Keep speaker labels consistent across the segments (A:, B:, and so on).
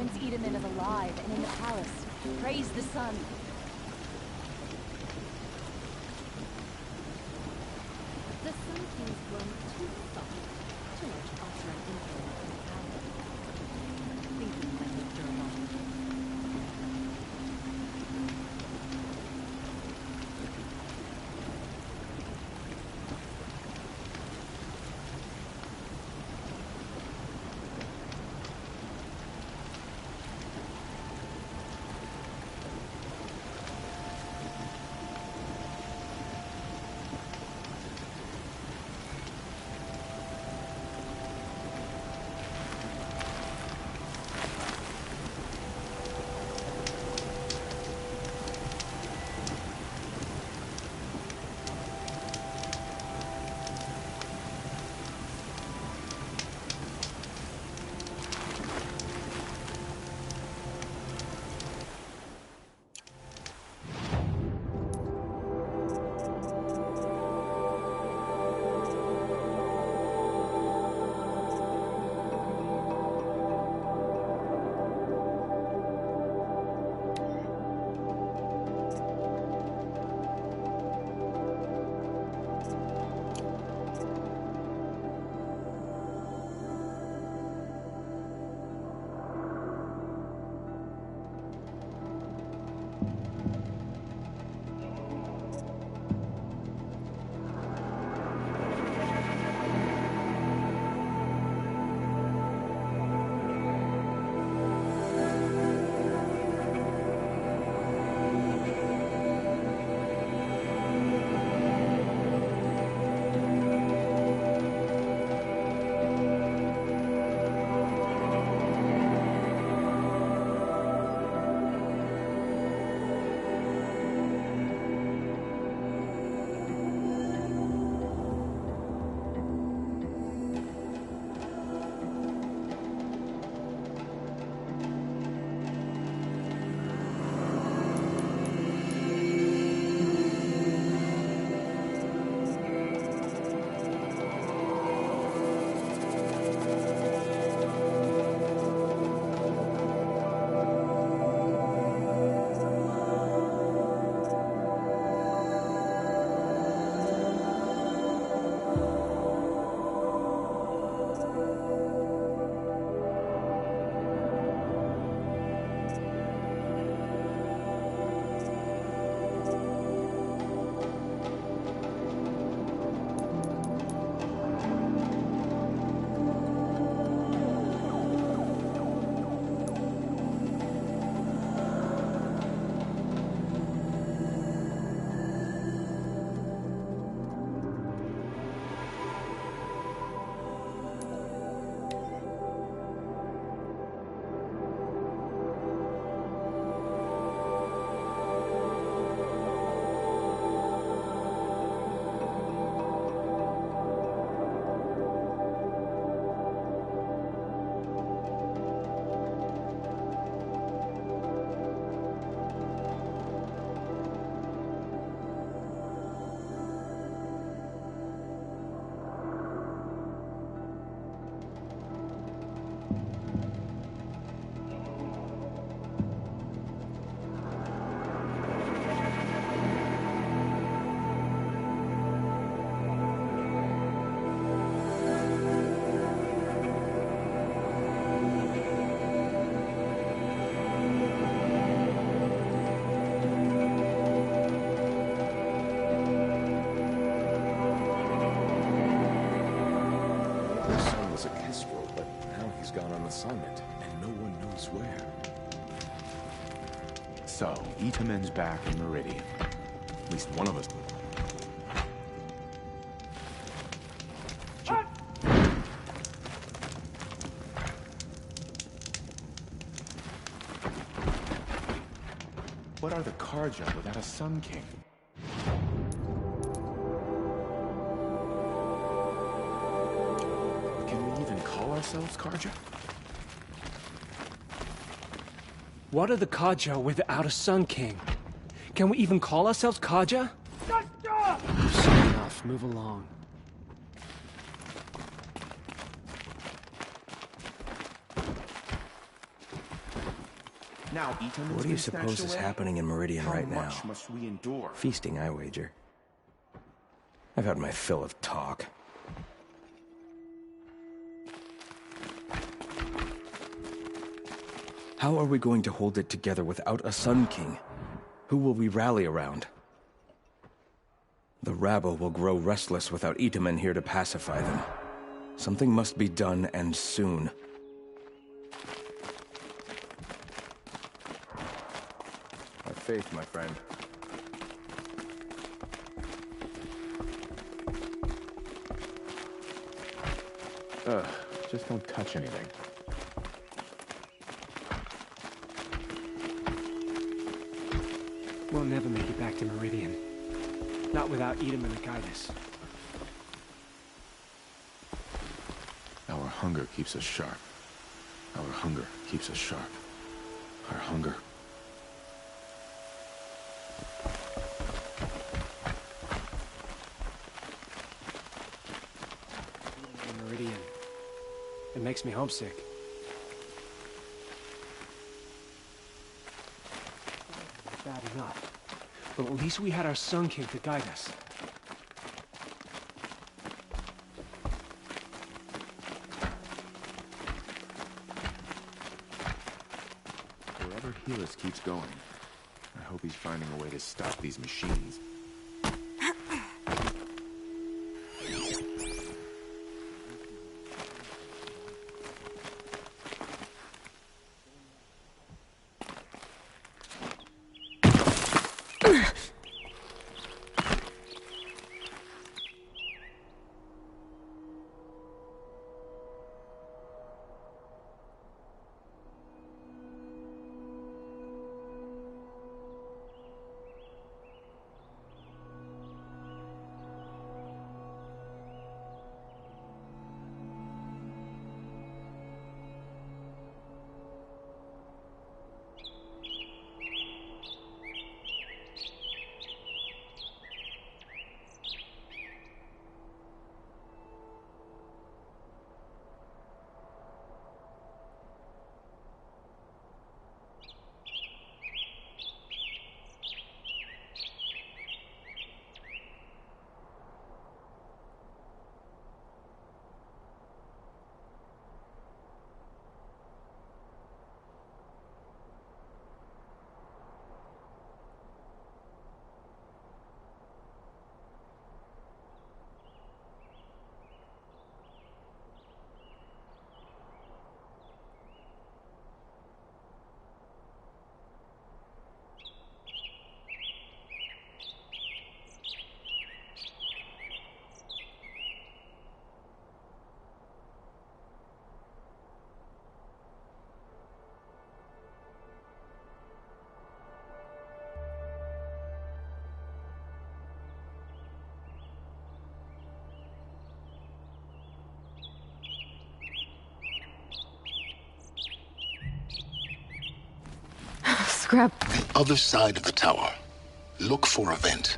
A: Prince Edaman is alive and in the palace. Praise the sun.
B: The Sun King's grown too soft, too much Osran influence and power. Thinking that Mr. Obama.
C: assignment, and no one knows where. So, Itamen's back in Meridian. At least one of us. What are the Carja without a Sun King? Can we even call ourselves Carja?
D: What are the Carja without a Sun King? Can we even call ourselves Carja? Enough, move along.
C: Now Itomen's
E: What do you
C: been snatched
E: suppose is
C: away?
E: happening in Meridian right now?
C: How much must we endure?
E: Feasting, I wager. I've had my fill of talk. How are we going to hold it together without a Sun King? Who will we rally around? The rabble will grow restless without Itomen here to pacify them. Something must be done, and soon. Have faith, my friend.
C: Just don't touch anything.
D: We'll never make it back to Meridian. Not without Itomen to guide us.
C: Our hunger keeps us sharp. Our hunger keeps us sharp. Our hunger.
D: Meridian. It makes me homesick. Bad enough. But at least we had our Sun King to guide us.
C: Wherever Helis keeps going, I hope he's finding a way to stop these machines.
F: Scrap.
G: The other side of the tower. Look for a vent.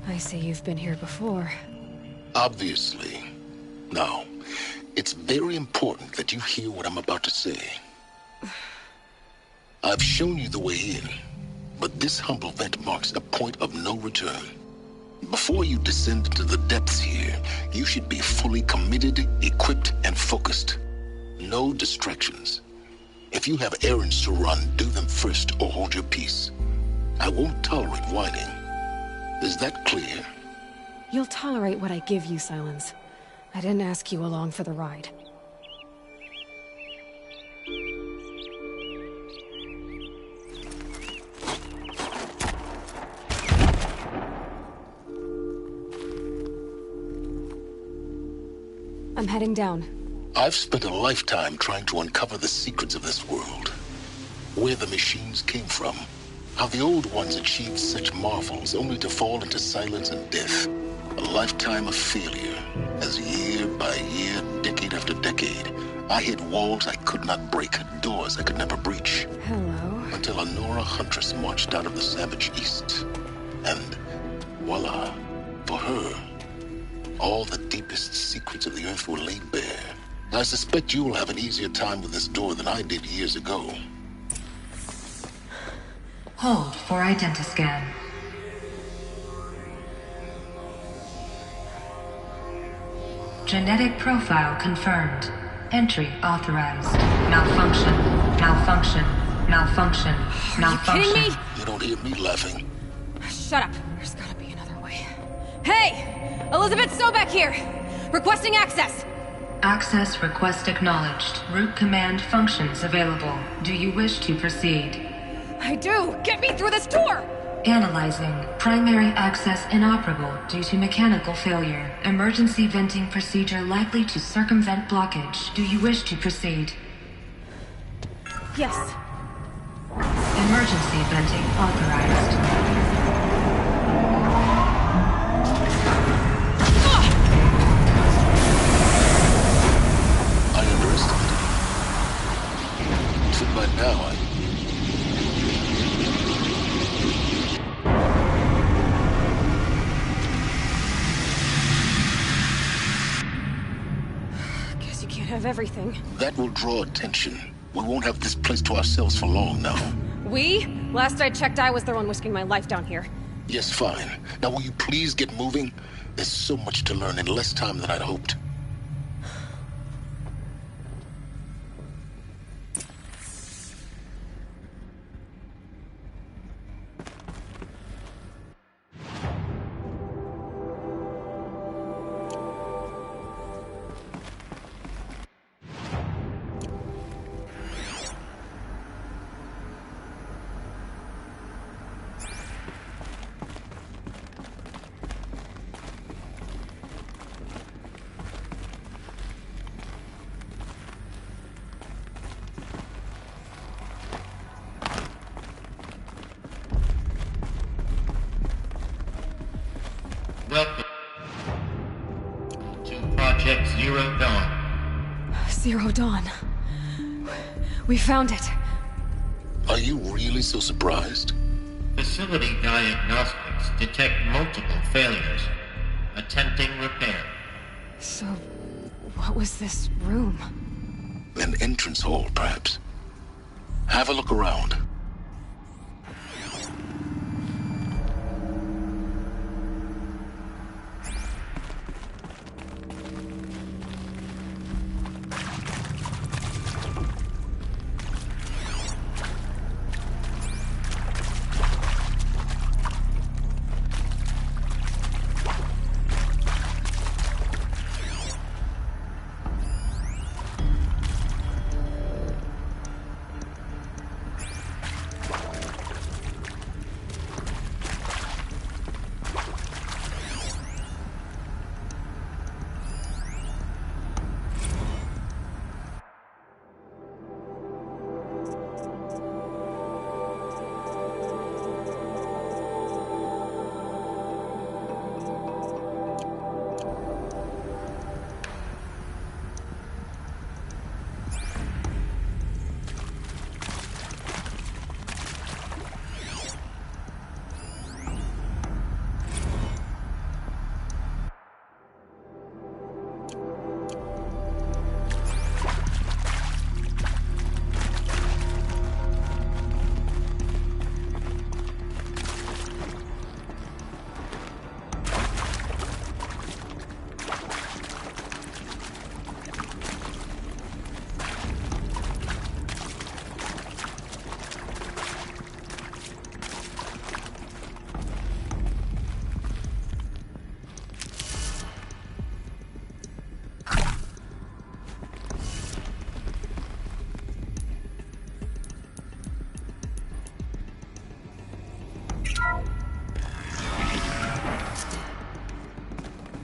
F: I see you've been here before.
G: Obviously. Now, it's very important that you hear what I'm about to say. I've shown you the way in, but this humble vent marks a point of no return. Before you descend into the depths here, you should be fully committed, equipped, and focused. No distractions. If you have errands to run, do them first or hold your peace. I won't tolerate whining. Is that clear?
F: You'll tolerate what I give you, Silence. I didn't ask you along for the ride. I'm heading down.
G: I've spent a lifetime trying to uncover the secrets of this world. Where the machines came from, How the old ones achieved such marvels only to fall into silence and death. A lifetime of failure, as year by year, decade after decade, I hit walls I could not break, doors I could never breach.
F: Hello.
G: Until a Nora huntress marched out of the savage east. And voila, for her, all the deepest secrets of the earth were laid bare. I suspect you will have an easier time with this door than I did years ago.
H: Hold for identiscan. Genetic profile confirmed. Entry authorized. Malfunction. Malfunction. Malfunction. Malfunction.
A: Are you kidding me?
G: You don't hear me laughing.
A: Shut up. There's gotta be another way. Hey! Elizabeth Sobek here! Requesting access!
H: Access request acknowledged. Root command functions available. Do you wish to proceed?
A: I do! Get me through this door!
H: Analyzing. Primary access inoperable due to mechanical failure. Emergency venting procedure likely to circumvent blockage. Do you wish to proceed?
A: Yes.
H: Emergency venting authorized.
G: I underestimated. So by now,
A: Guess you can't have everything.
G: that will draw attention. We won't have this place to ourselves for long now.
A: We? Last I checked, I was the one risking my life down here.
G: Yes, fine. Now will you please get moving? There's so much to learn in less time than I'd hoped.
I: Welcome to Project Zero Dawn.
F: Zero Dawn. We found it.
G: Are you really so surprised?
I: Facility diagnostics detect multiple failures. Attempting repair.
F: So, what was this room?
G: An entrance hall, perhaps. Have a look around.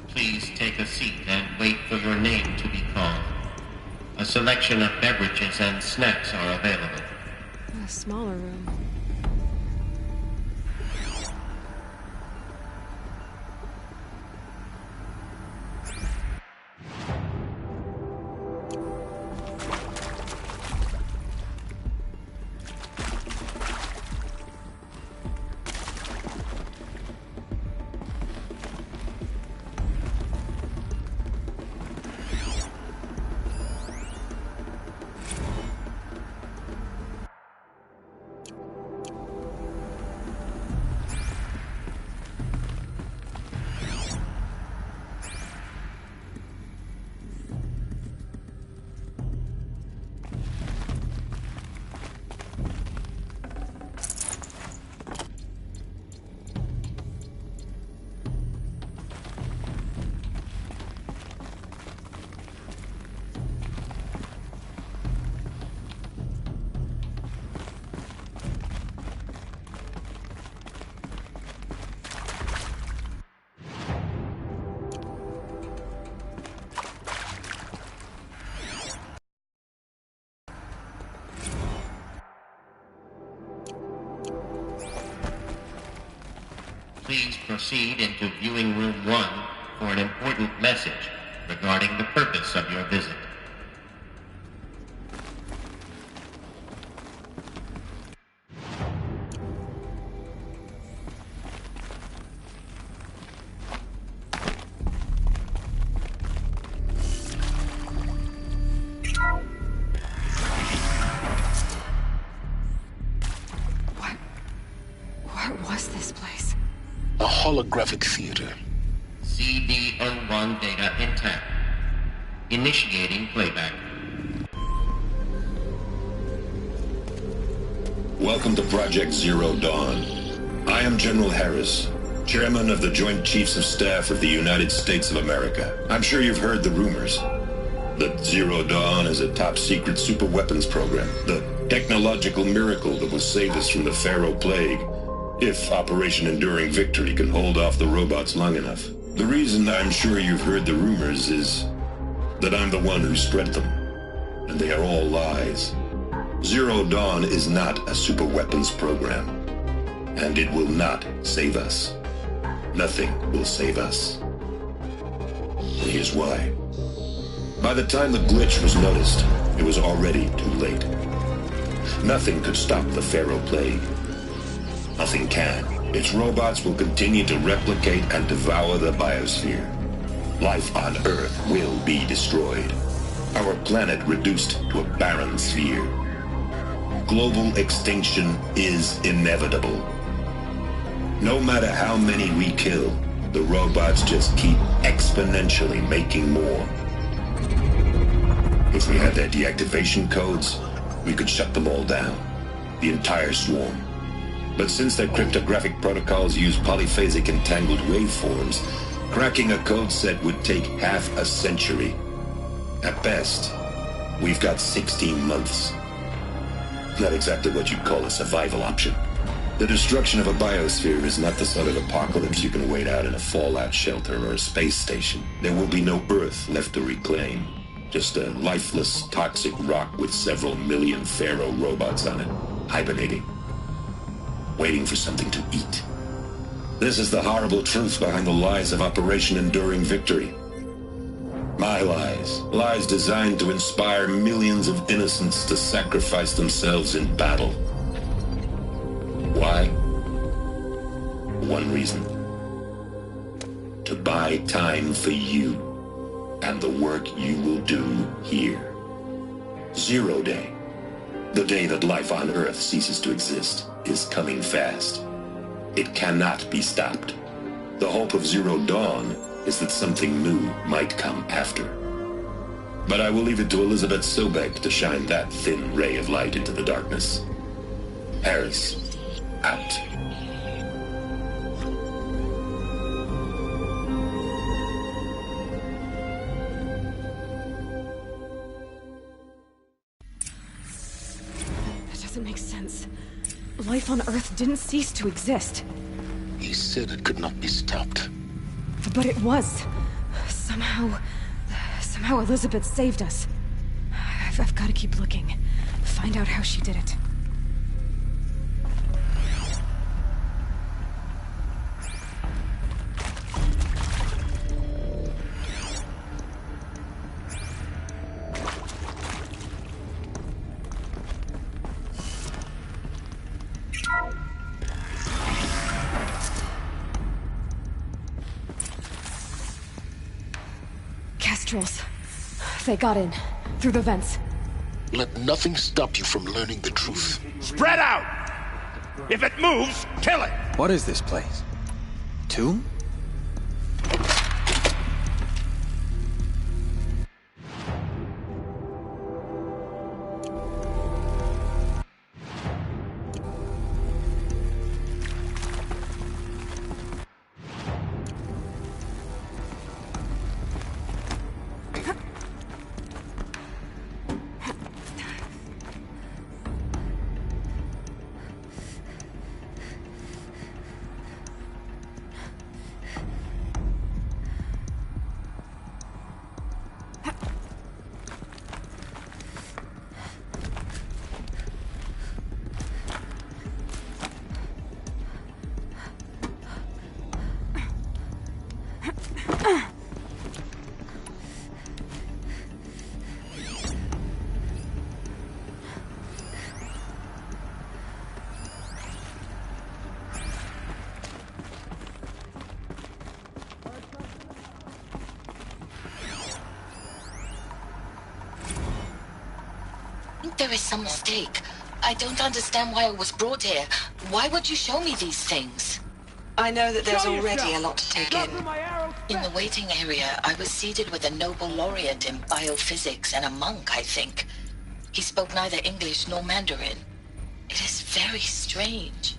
I: Please take a seat and wait for your name to be called. A selection of beverages and snacks are available.
F: A smaller room.
I: Please proceed into viewing room 1 for an important message regarding the purpose of your visit.
F: What was this place?
G: A holographic theater.
I: CD01 data intact. Initiating playback.
J: Welcome to Project Zero Dawn. I am General Harris, Chairman of the Joint Chiefs of Staff of the United States of America. I'm sure you've heard the rumors that Zero Dawn is a top-secret superweapons program, the technological miracle that will save us from the Pharaoh Plague, if Operation Enduring Victory can hold off the robots long enough. The reason I'm sure you've heard the rumors is that I'm the one who spread them, and they are all lies. Zero Dawn is not a superweapons program, and it will not save us. Nothing will save us. And here's why. By the time the glitch was noticed, it was already too late. Nothing could stop the Pharaoh Plague. Nothing can. Its robots will continue to replicate and devour the biosphere. Life on Earth will be destroyed. Our planet reduced to a barren sphere. Global extinction is inevitable. No matter how many we kill, the robots just keep exponentially making more. If we had their deactivation codes, we could shut them all down. The entire swarm. But since their cryptographic protocols use polyphasic entangled waveforms, cracking a code set would take half a century. At best, we've got 16 months. Not exactly what you'd call a survival option. The destruction of a biosphere is not the sort of apocalypse you can wait out in a fallout shelter or a space station. There will be no Earth left to reclaim. Just a lifeless, toxic rock with several million Pharaoh robots on it, hibernating. Waiting for something to eat. This is the horrible truth behind the lies of Operation Enduring Victory. My lies. Lies designed to inspire millions of innocents to sacrifice themselves in battle. Why? One reason. To buy time for you and the work you will do here. Zero Day. The day that life on Earth ceases to exist is coming fast. It cannot be stopped. The hope of Zero Dawn is that something new might come after. But I will leave it to Elizabeth Sobek to shine that thin ray of light into the darkness. Harris, out.
F: That doesn't make sense. Life on Earth didn't cease to exist.
G: He said it could not be stopped.
F: But it was. Somehow Elizabeth saved us. I've got to keep looking. Find out how she did it. Kestrels. They got in. Through the vents.
G: Let nothing stop you from learning the truth.
K: Spread out! If it moves, kill it!
E: What is this place? Tomb?
L: think there is some mistake. I don't understand why I was brought here. Why would you show me these things?
M: I know that there's already a lot to take in.
L: In the waiting area, I was seated with a Nobel laureate in biophysics and a monk, I think. He spoke neither English nor Mandarin. It is very strange.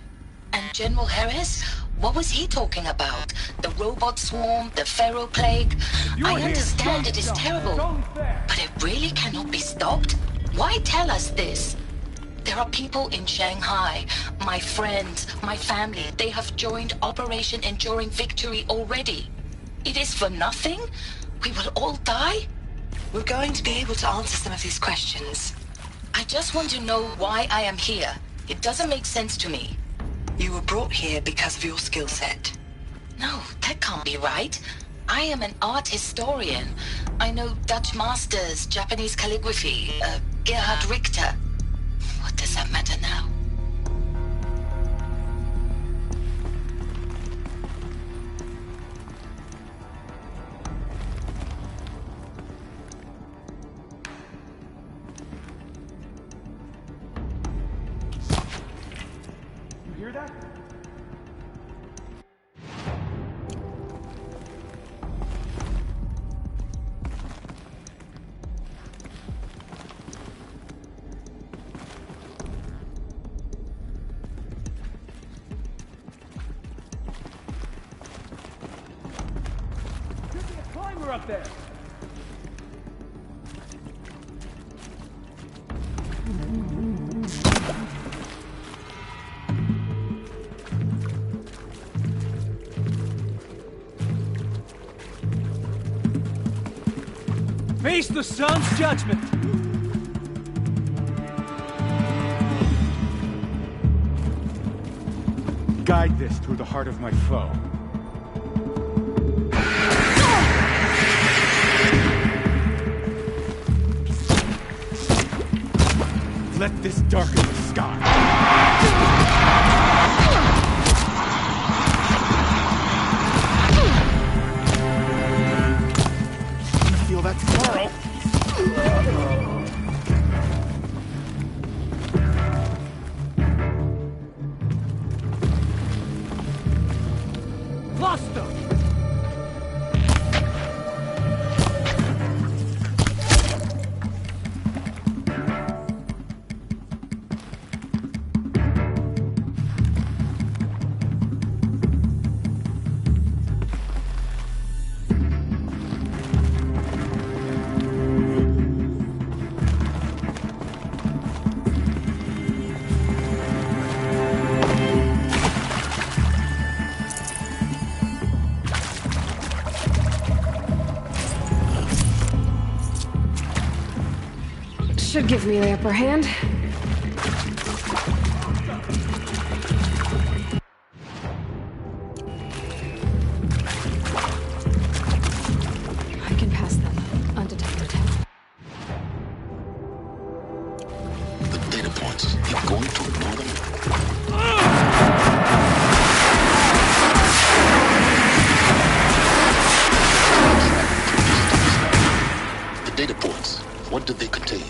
L: And General Harris? What was he talking about? The robot swarm, the Pharaoh plague? I understand it is terrible, but it really cannot be stopped? Why tell us this? There are people in Shanghai, my friends, my family. They have joined Operation Enduring Victory already. It is for nothing? We will all die?
M: We're going to be able to answer some of these questions.
L: I just want to know why I am here. It doesn't make sense to me.
M: You were brought here because of your skill set.
L: No, that can't be right. I am an art historian. I know Dutch masters, Japanese calligraphy, Gerhard Richter. What does that matter now?
K: You hear that? Up there.
D: Face the sun's judgment!
K: Guide this through the heart of my foe. Let this darken the sky. I feel that tomorrow.
D: Lost them!
F: Should give me the upper hand. I can pass them undetected.
G: The data points, you're going to ignore them? The data points, what do they contain?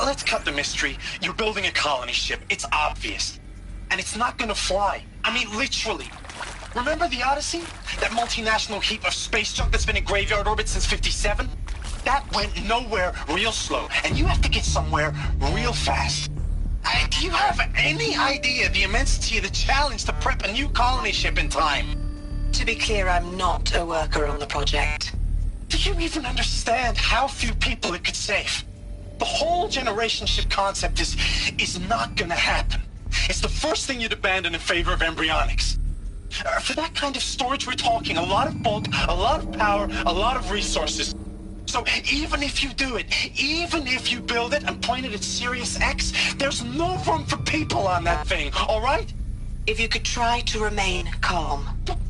N: Let's cut the mystery. You're building a colony ship. It's obvious. And it's not gonna fly. I mean, literally. Remember the Odyssey? That multinational heap of space junk that's been in graveyard orbit since '57? That went nowhere real slow. And you have to get somewhere real fast. Do you have any idea the immensity of the challenge to prep a new colony ship in time?
M: To be clear, I'm not a worker on the project.
N: Do you even understand how few people it could save? The whole generation ship concept is not gonna happen. It's the first thing you'd abandon in favor of embryonics. For that kind of storage we're talking, a lot of bulk, a lot of power, a lot of resources. So even if you do it, even if you build it and point it at Sirius X, there's no room for people on that thing, all right?
M: If you could try to remain calm.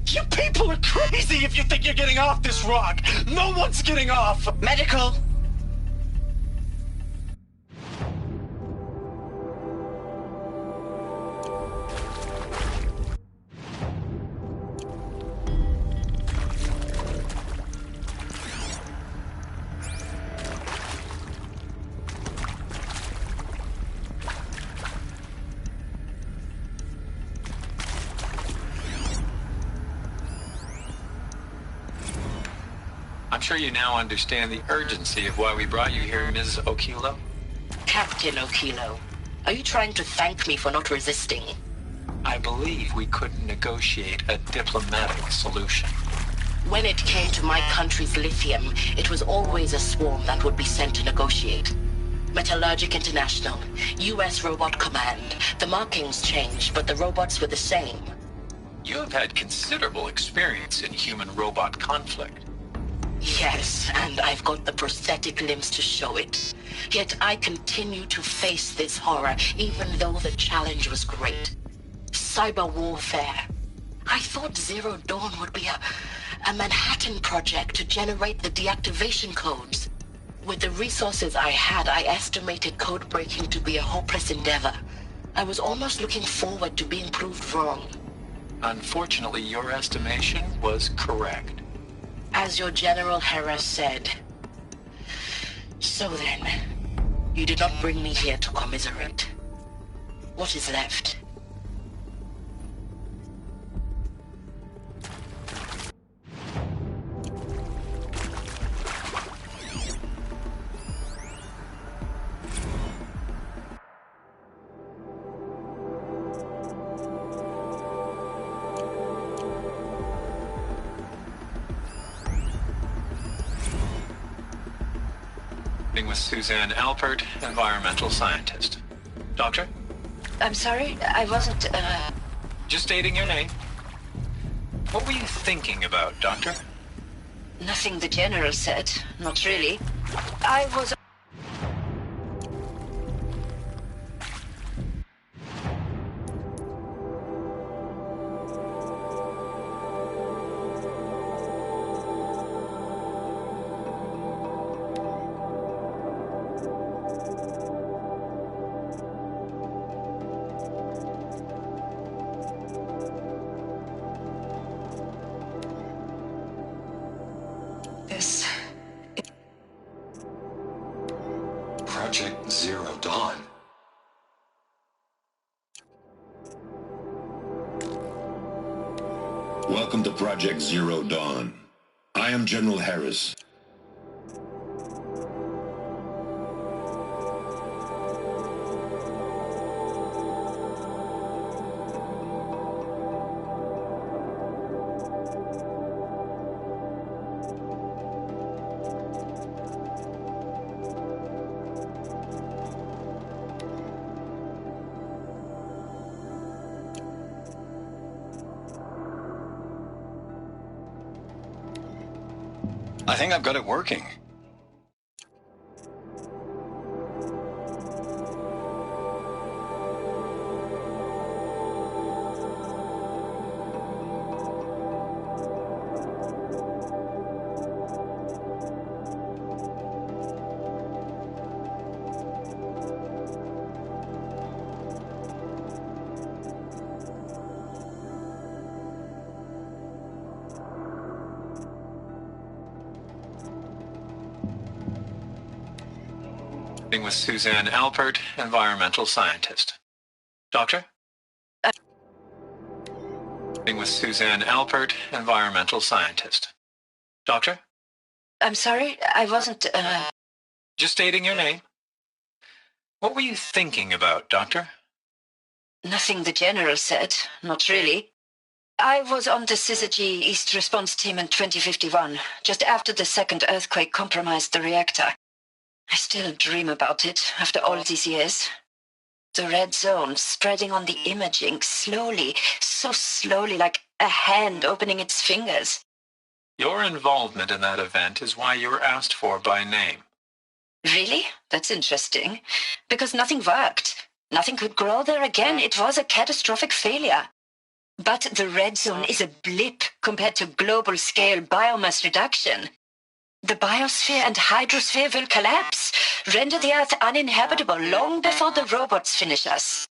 N: You people are crazy if you think you're getting off this rock. No one's getting off.
M: Medical.
O: I'm sure you now understand the urgency of why we brought you here, Ms. Okilo.
L: Captain Okilo, are you trying to thank me for not resisting?
O: I believe we couldn't negotiate a diplomatic solution.
L: When it came to my country's lithium, it was always a swarm that would be sent to negotiate. Metallurgic International, U.S. Robot Command. The markings changed, but the robots were the same.
O: You have had considerable experience in human-robot conflict.
L: Yes, and I've got the prosthetic limbs to show it. Yet I continue to face this horror, even though the challenge was great. Cyber warfare. I thought Zero Dawn would be a Manhattan project to generate the deactivation codes. With the resources I had, I estimated code breaking to be a hopeless endeavor. I was almost looking forward to being proved wrong.
O: Unfortunately, your estimation was correct.
L: As your General Harris said. So then, you did not bring me here to commiserate. What is left?
O: With Suzanne Alpert, environmental scientist. Doctor?
L: I'm sorry, I wasn't,
O: Just stating your name. What were you thinking about, Doctor?
L: Nothing the General said. Not really. I was...
J: Project Zero Dawn. Welcome to Project Zero Dawn. I am General Harris.
K: I think I've got it working.
O: With Suzanne Alpert, environmental scientist. Doctor? With Suzanne Alpert, environmental scientist. Doctor?
L: I'm sorry, I wasn't,
O: Just stating your name. What were you thinking about, Doctor?
L: Nothing the General said. Not really. I was on the Syzygy East Response Team in 2051, just after the second earthquake compromised the reactor. I still dream about it, after all these years. The red zone spreading on the imaging, slowly, so slowly, like a hand opening its fingers.
O: Your involvement in that event is why you were asked for by name.
L: Really? That's interesting. Because nothing worked. Nothing could grow there again. It was a catastrophic failure. But the red zone is a blip compared to global-scale biomass reduction. The biosphere and hydrosphere will collapse, render the Earth uninhabitable long before the robots finish us.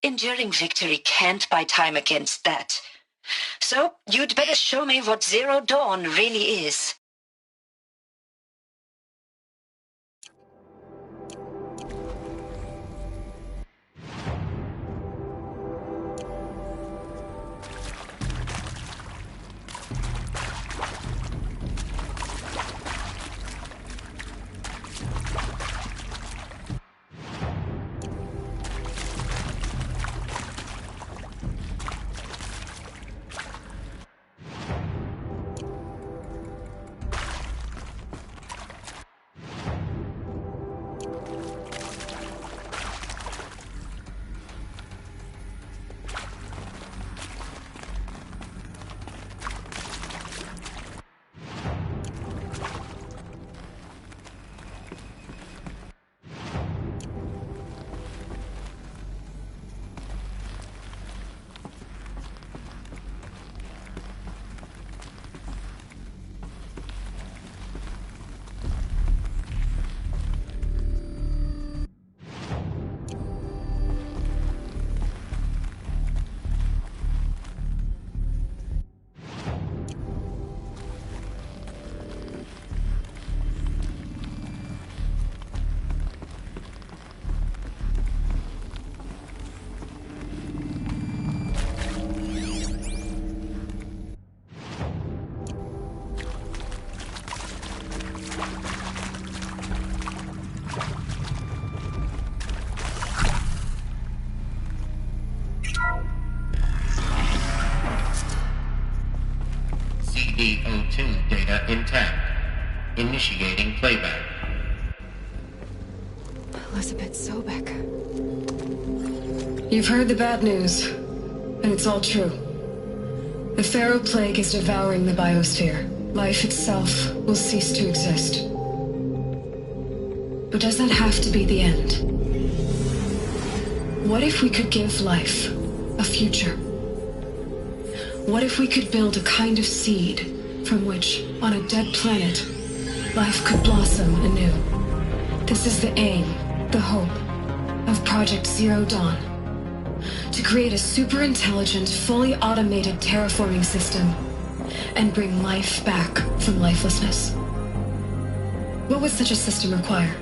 L: Enduring victory can't buy time against that. So, you'd better show me what Zero Dawn really is.
I: CD02 data intact. Initiating playback.
F: Elizabeth Sobek.
P: You've heard the bad news, and it's all true. The Pharaoh Plague is devouring the biosphere. Life itself will cease to exist. But does that have to be the end? What if we could give life a future? What if we could build a kind of seed from which, on a dead planet, life could blossom anew? This is the aim, the hope, of Project Zero Dawn. To create a super-intelligent, fully automated terraforming system and bring life back from lifelessness. What would such a system require?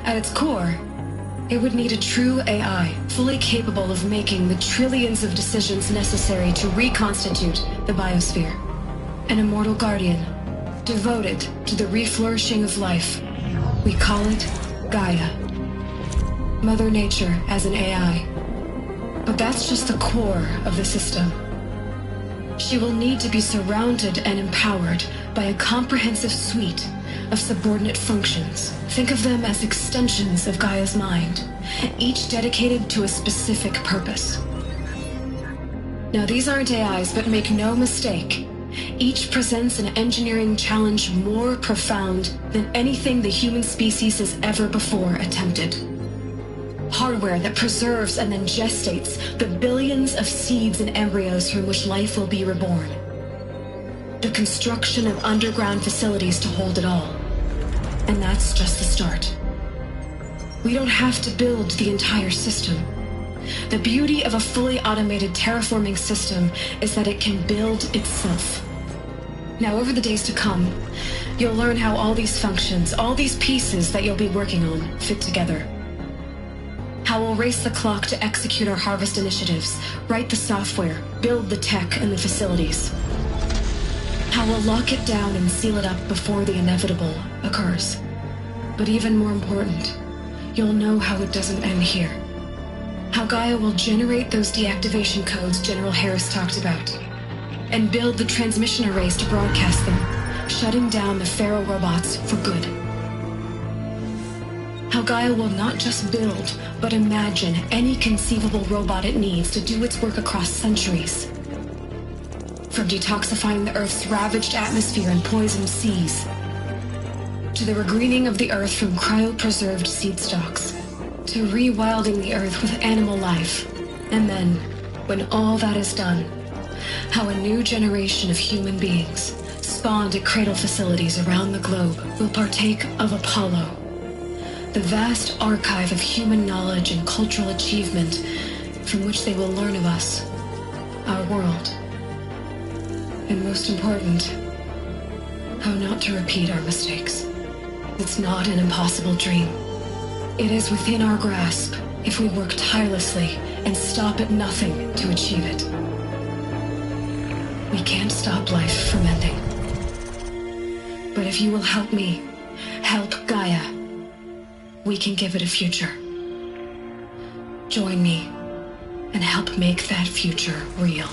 P: At its core, it would need a true AI, fully capable of making the trillions of decisions necessary to reconstitute the biosphere. An immortal guardian, devoted to the reflourishing of life. We call it Gaia. Mother Nature as an AI. But that's just the core of the system. She will need to be surrounded and empowered by a comprehensive suite of subordinate functions. Think of them as extensions of Gaia's mind, each dedicated to a specific purpose. Now, these aren't AIs, but make no mistake, each presents an engineering challenge more profound than anything the human species has ever before attempted. Hardware that preserves and then gestates the billions of seeds and embryos from which life will be reborn. The construction of underground facilities to hold it all. And that's just the start. We don't have to build the entire system. The beauty of a fully automated terraforming system is that it can build itself. Now, over the days to come, you'll learn how all these functions, all these pieces that you'll be working on, fit together. How we'll race the clock to execute our harvest initiatives, write the software, build the tech and the facilities. How we'll lock it down and seal it up before the inevitable occurs. But even more important, you'll know how it doesn't end here. How Gaia will generate those deactivation codes General Harris talked about, and build the transmission arrays to broadcast them, shutting down the Pharaoh robots for good. How Gaia will not just build, but imagine any conceivable robot it needs to do its work across centuries. from detoxifying the Earth's ravaged atmosphere and poisoned seas, to the regreening of the Earth from cryopreserved seed stalks, to rewilding the Earth with animal life. And then, when all that is done, how a new generation of human beings, spawned at cradle facilities around the globe, will partake of Apollo, the vast archive of human knowledge and cultural achievement from which they will learn of us, our world, and most important, how not to repeat our mistakes. It's not an impossible dream. It is within our grasp if we work tirelessly and stop at nothing to achieve it. We can't stop life from ending. But if you will help me, help Gaia, we can give it a future. Join me and help make that future real.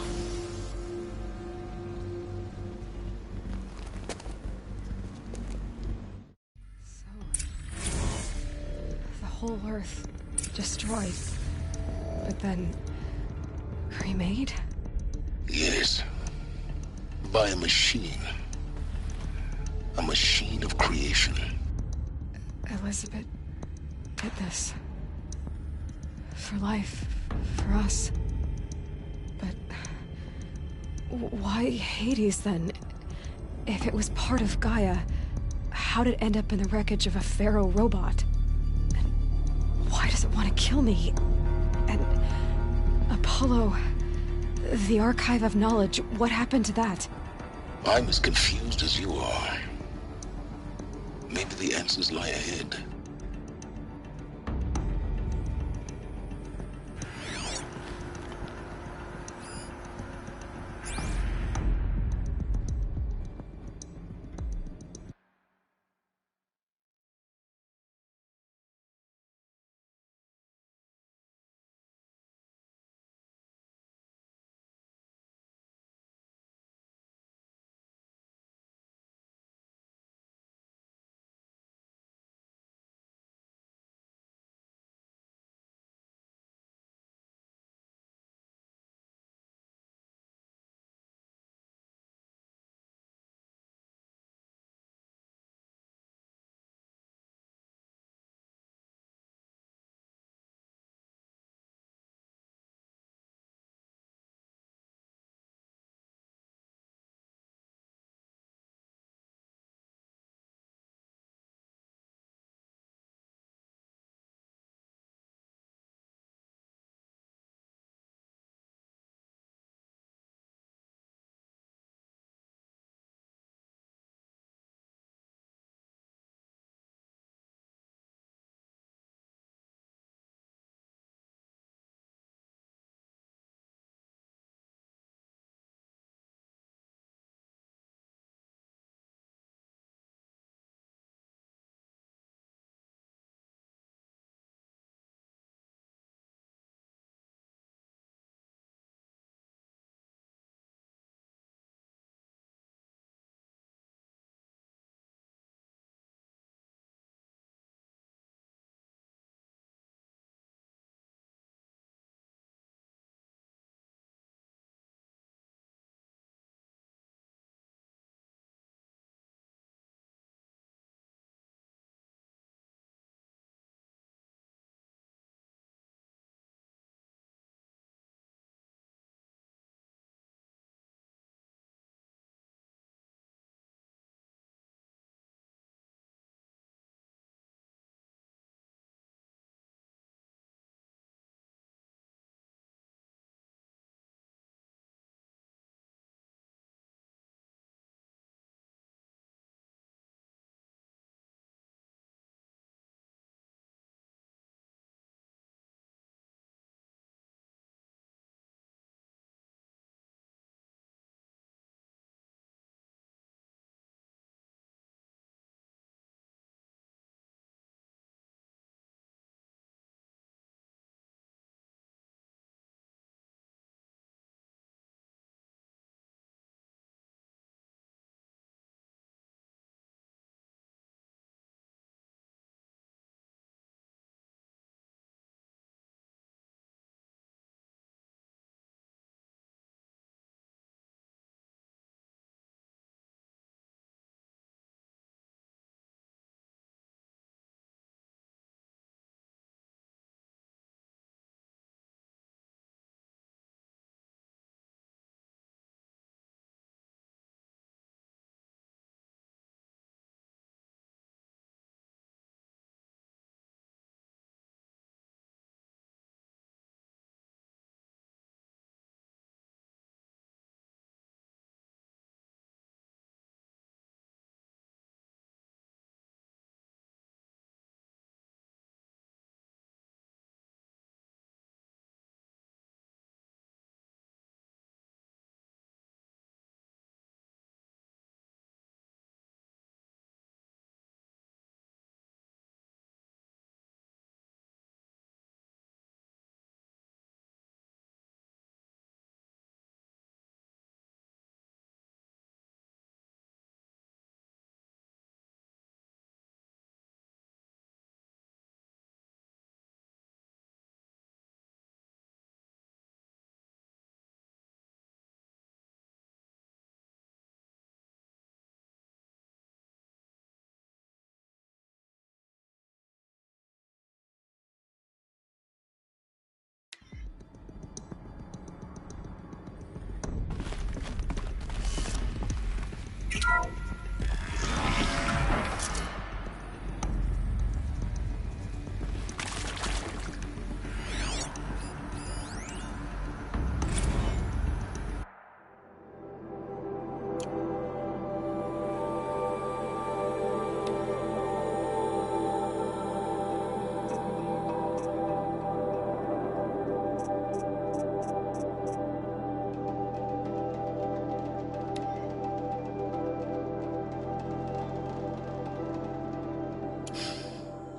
F: The whole Earth destroyed, but then remade?
G: Yes. By a machine. A machine of creation.
F: Elizabeth did this. For life. For us. But why Hades then? If it was part of Gaia, how did it end up in the wreckage of a Pharaoh robot? And why does it want to kill me? And Apollo, the Archive of Knowledge, what happened to that?
G: I'm as confused as you are. Maybe the answers lie ahead.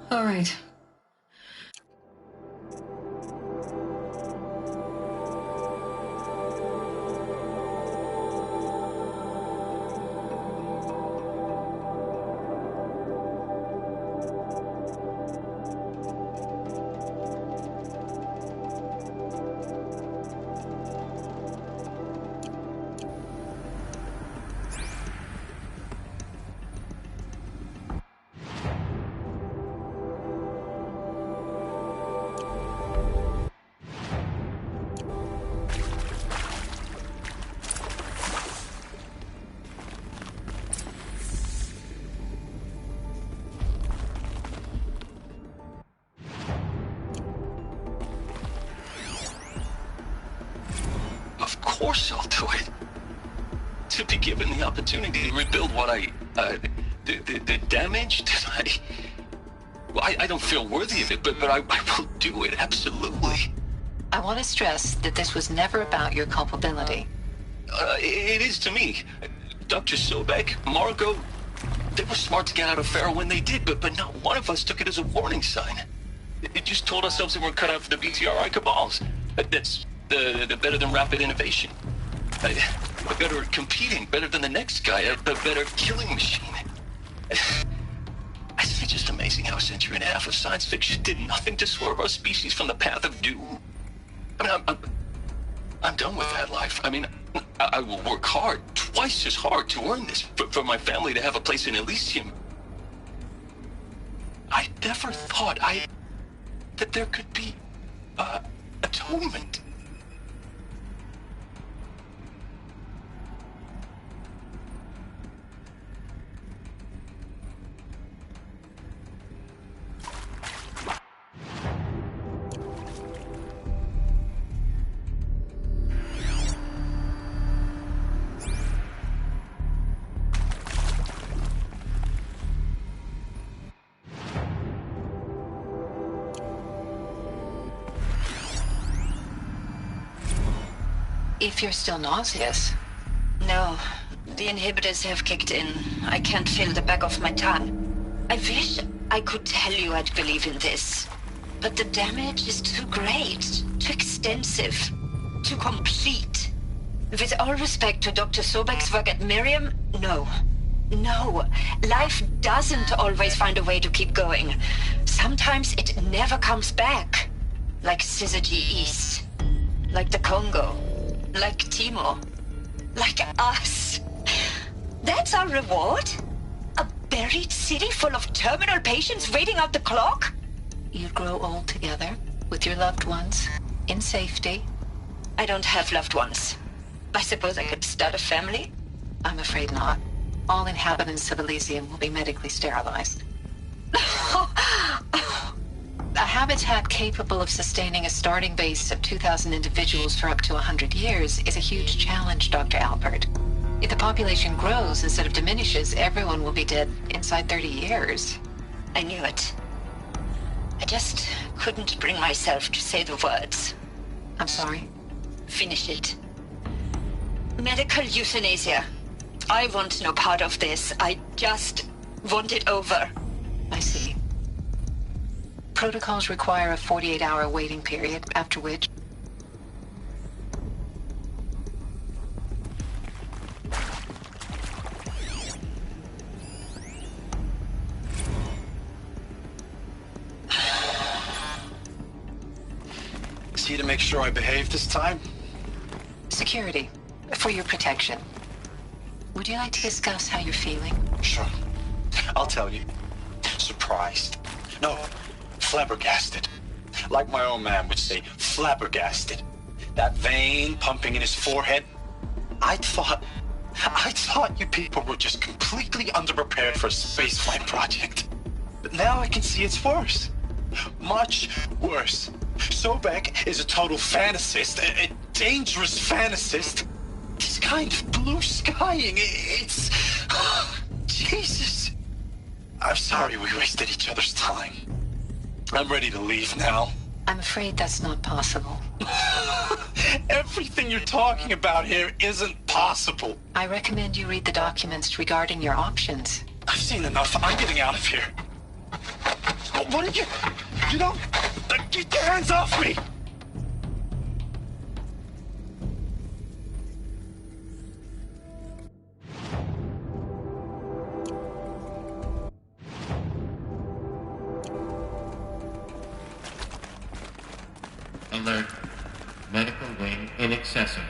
P: All right.
N: Of course I'll do it. To be given the opportunity to rebuild what the damage that I don't feel worthy of it, but I will do it, absolutely.
L: I want to stress that this was never about your culpability.
N: It is to me. Dr. Sobek, Margot, they were smart to get out of Pharaoh when they did, but not one of us took it as a warning sign. It just told ourselves that we're cut out for the BTRI cabals. That's the better than rapid innovation. Better at competing, better than the next guy, a better killing machine. It's just amazing how a century and a half of science fiction did nothing to swerve our species from the path of doom. I mean, I'm done with that life. I mean, I will work hard, twice as hard to earn this, for my family to have a place in Elysium. I never thought that there could be, atonement.
L: If you're still nauseous.
M: No, the inhibitors have kicked in. I can't feel the back of my tongue. I wish I could tell you I'd believe in this. But the damage is too great, too extensive, too complete. With all respect to Dr. Sobek's work at Miriam, no. No, life doesn't always find a way to keep going. Sometimes it never comes back. Like Syzygy East. Like the Congo. Like Timo. Like us. That's our reward? A buried city full of terminal patients waiting out the clock?
L: You grow old together, with your loved ones, in safety.
M: I don't have loved ones. I suppose I could start a family?
L: I'm afraid not. All inhabitants of Elysium will be medically sterilized. A habitat capable of sustaining a starting base of 2,000 individuals for up to 100 years is a huge challenge, Dr. Alpert. If the population grows instead of diminishes, everyone will be dead inside 30 years.
M: I knew it. I just couldn't bring myself to say the words.
L: I'm sorry.
M: Finish it. Medical euthanasia. I want no part of this. I just want it over.
L: I see. Protocols require a 48-hour waiting period, after which...
N: Is he to make sure I behave this time?
L: Security. For your protection. Would you like to discuss how you're feeling?
N: Sure. I'll tell you. Surprised. No, flabbergasted. Like my old man would say, flabbergasted. That vein pumping in his forehead. I thought you people were just completely underprepared for a spaceflight project. But now I can see it's worse. Much worse. Sobek is a total fantasist, a dangerous fantasist. This kind of blue skying, it's... Jesus. I'm sorry we wasted each other's time. I'm ready to leave now.
L: I'm afraid that's not possible.
N: Everything you're talking about here isn't possible.
L: I recommend you read the documents regarding your options.
N: I've seen enough. I'm getting out of here. Oh. What did you... You don't... Get your hands off me!
I: Alert. Medical wing inaccessible.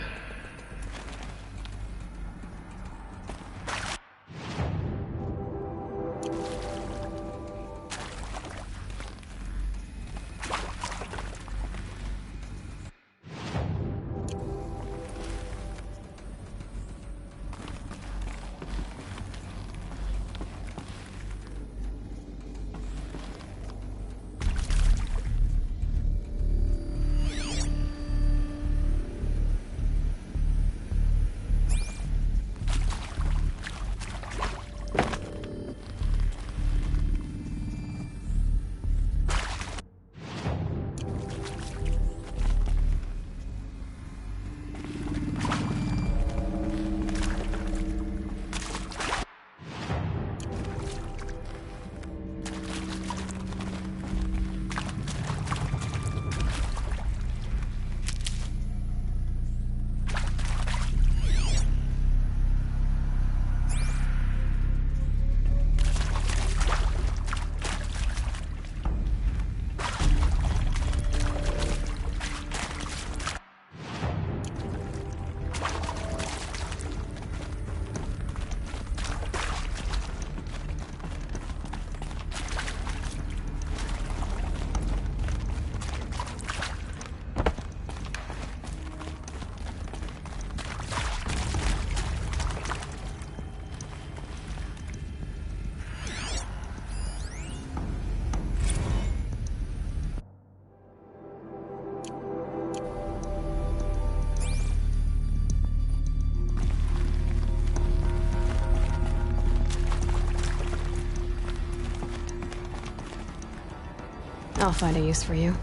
F: I'll find a use for you.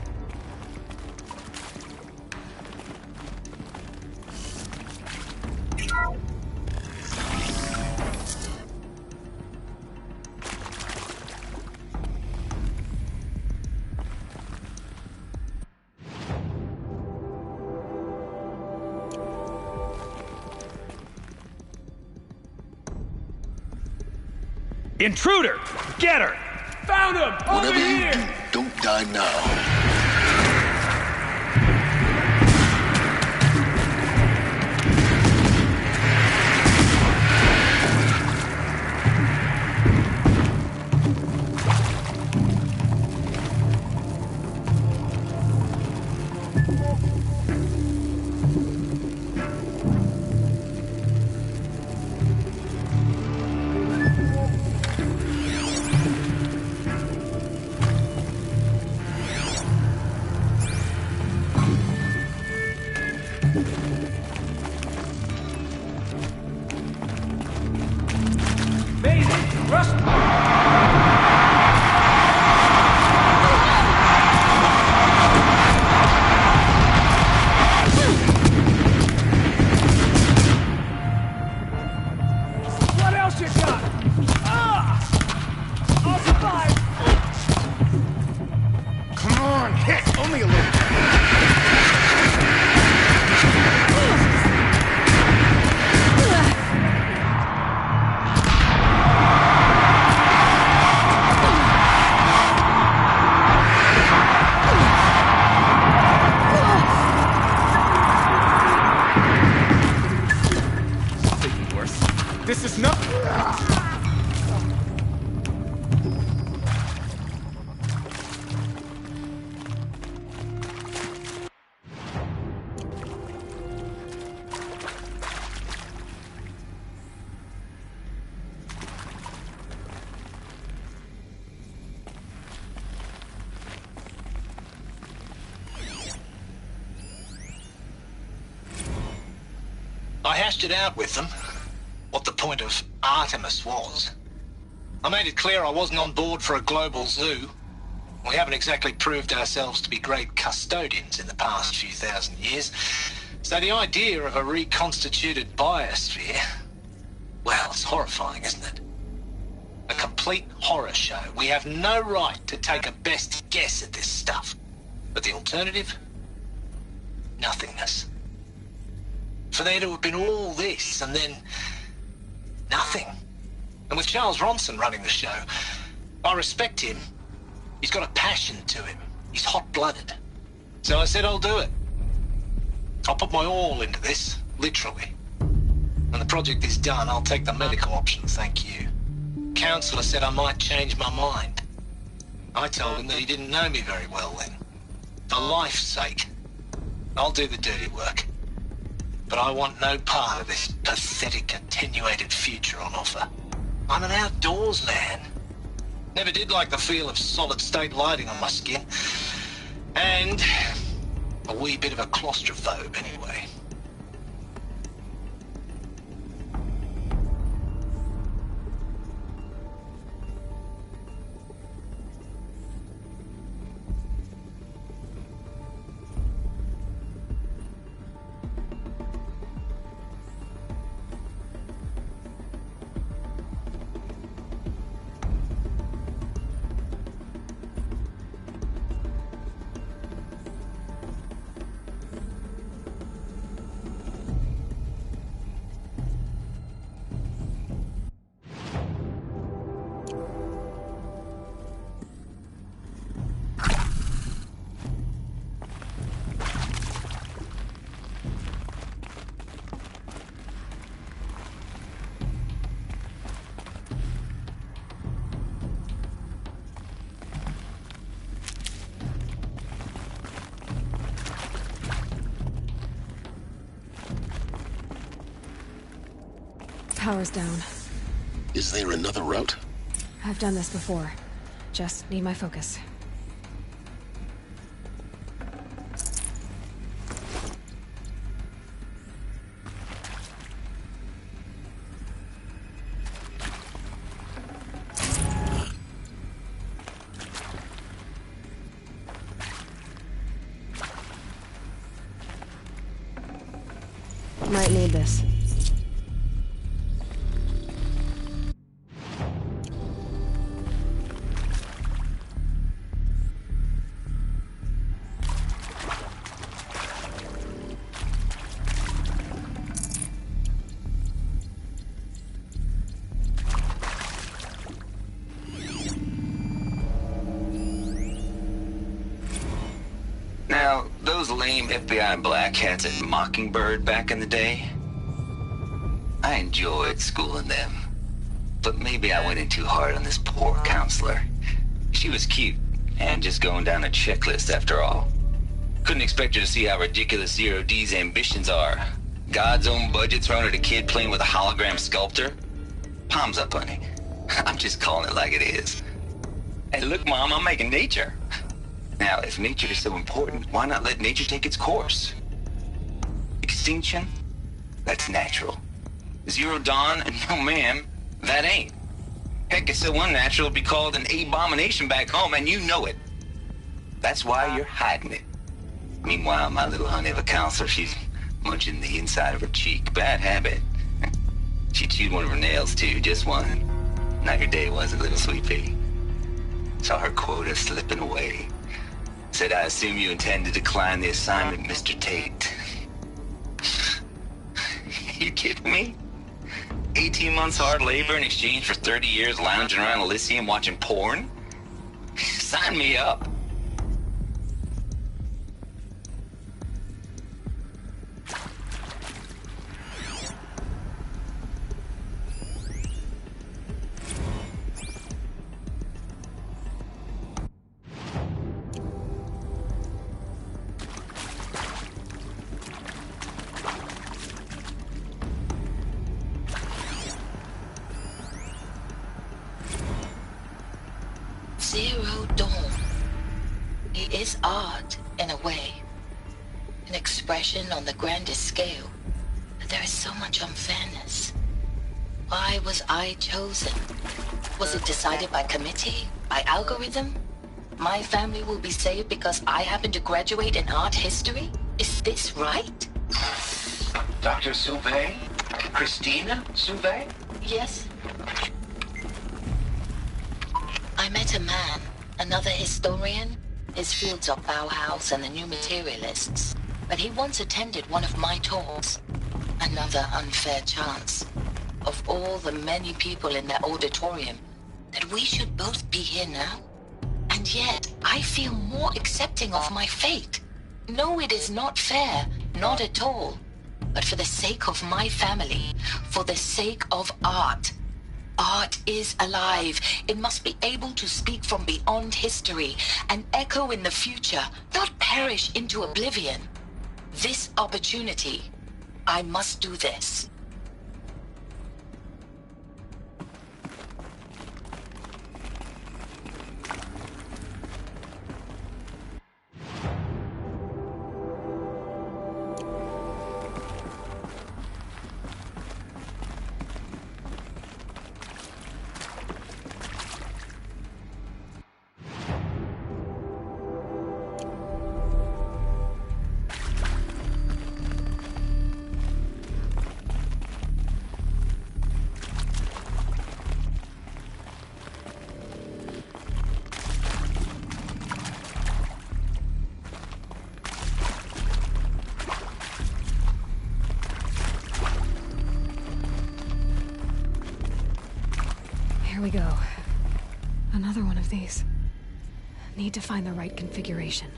K: Intruder! Get her!
D: Found him!
G: Whatever you do, don't die now.
D: This is not...
N: I hashed it out with them, what the point of Artemis was. I made it clear I wasn't on board for a global zoo. We haven't exactly proved ourselves to be great custodians in the past few thousand years, so the idea of a reconstituted biosphere, well, it's horrifying, isn't it? A complete horror show. We have no right to take a best guess at this stuff. But the alternative? Nothingness. For there to have been all this and then nothing. And with Charles Ronson running the show, I respect him. He's got a passion to him. He's hot-blooded. So I said I'll do it. I'll put my all into this, literally. When the project is done, I'll take the medical option, thank you. Counselor said I might change my mind. I told him that he didn't know me very well then. For life's sake, I'll do the dirty work. But I want no part of this pathetic, attenuated future on offer. I'm an outdoors man. Never did like the feel of solid-state lighting on my skin. And a wee bit of a claustrophobe, anyway.
F: Power's down.
G: Is there another route?
F: I've done this before. Just need my focus. Might need this.
Q: Now, those lame FBI black hats at Mockingbird back in the day, I enjoyed schooling them. But maybe I went in too hard on this poor counselor. She was cute, and just going down a checklist after all. Couldn't expect her to see how ridiculous Zero D's ambitions are. God's own budget thrown at a kid playing with a hologram sculptor? Palms up, honey. I'm just calling it like it is. Hey, look, Mom, I'm making nature. Now, if nature is so important, why not let nature take its course? Extinction? That's natural. Zero Dawn? No, ma'am, that ain't. Heck, it's so unnatural it'd be called an abomination back home, and you know it. That's why you're hiding it. Meanwhile, my little honey of a counselor, she's munching the inside of her cheek. Bad habit. She chewed one of her nails, too, just one. Not your day, was it, little sweet pea? Saw her quota slipping away. Said, I assume you intend to decline the assignment, Mr. Tate. You kidding me? 18 months hard labor in exchange for 30 years lounging around Elysium watching porn? Sign me up.
L: Zero Dawn. It is art, in a way. An expression on the grandest scale. But there is so much unfairness. Why was I chosen? Was it decided by committee? By algorithm? My family will be saved because I happen to graduate in art history? Is this right?
I: Dr. Sauvé? Christina Sauvé?
L: Yes. I met a man, another historian. His fields are Bauhaus and the New Materialists. But he once attended one of my talks. Another unfair chance. Of all the many people in that auditorium, that we should both be here now. And yet, I feel more accepting of my fate. No, it is not fair, not at all. But for the sake of my family, for the sake of art. Art is alive. It must be able to speak from beyond history and echo in the future, not perish into oblivion. This opportunity, I must do this.
F: Here we go. Another one of these. Need to find the right configuration.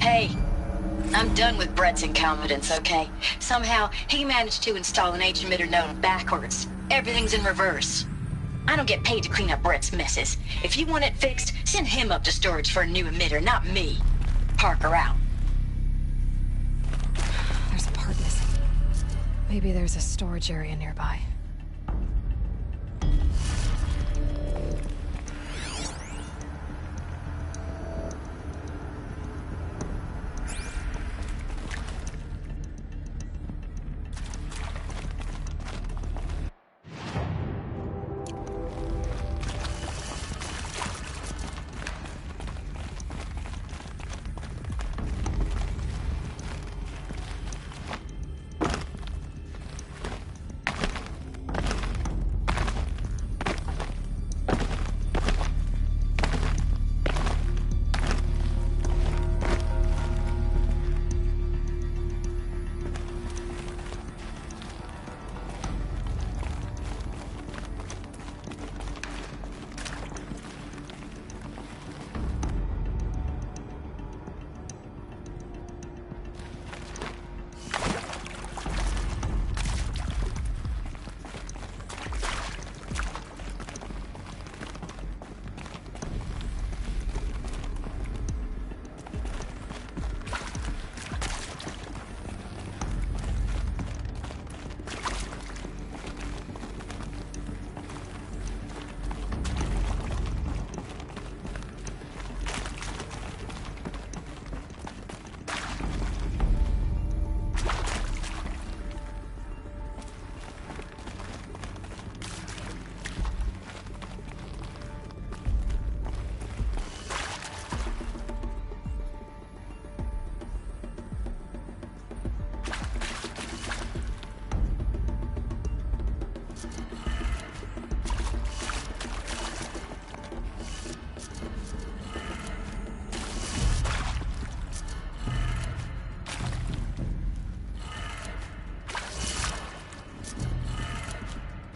M: Hey, I'm done with Brett's incompetence, okay? Somehow, he managed to install an H-emitter node backwards. Everything's in reverse. I don't get paid to clean up Brett's messes. If you want it fixed, send him up to storage for a new emitter, not me. Parker out.
F: There's a part missing. Maybe there's a storage area nearby.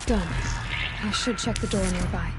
F: Done. I should check the door nearby.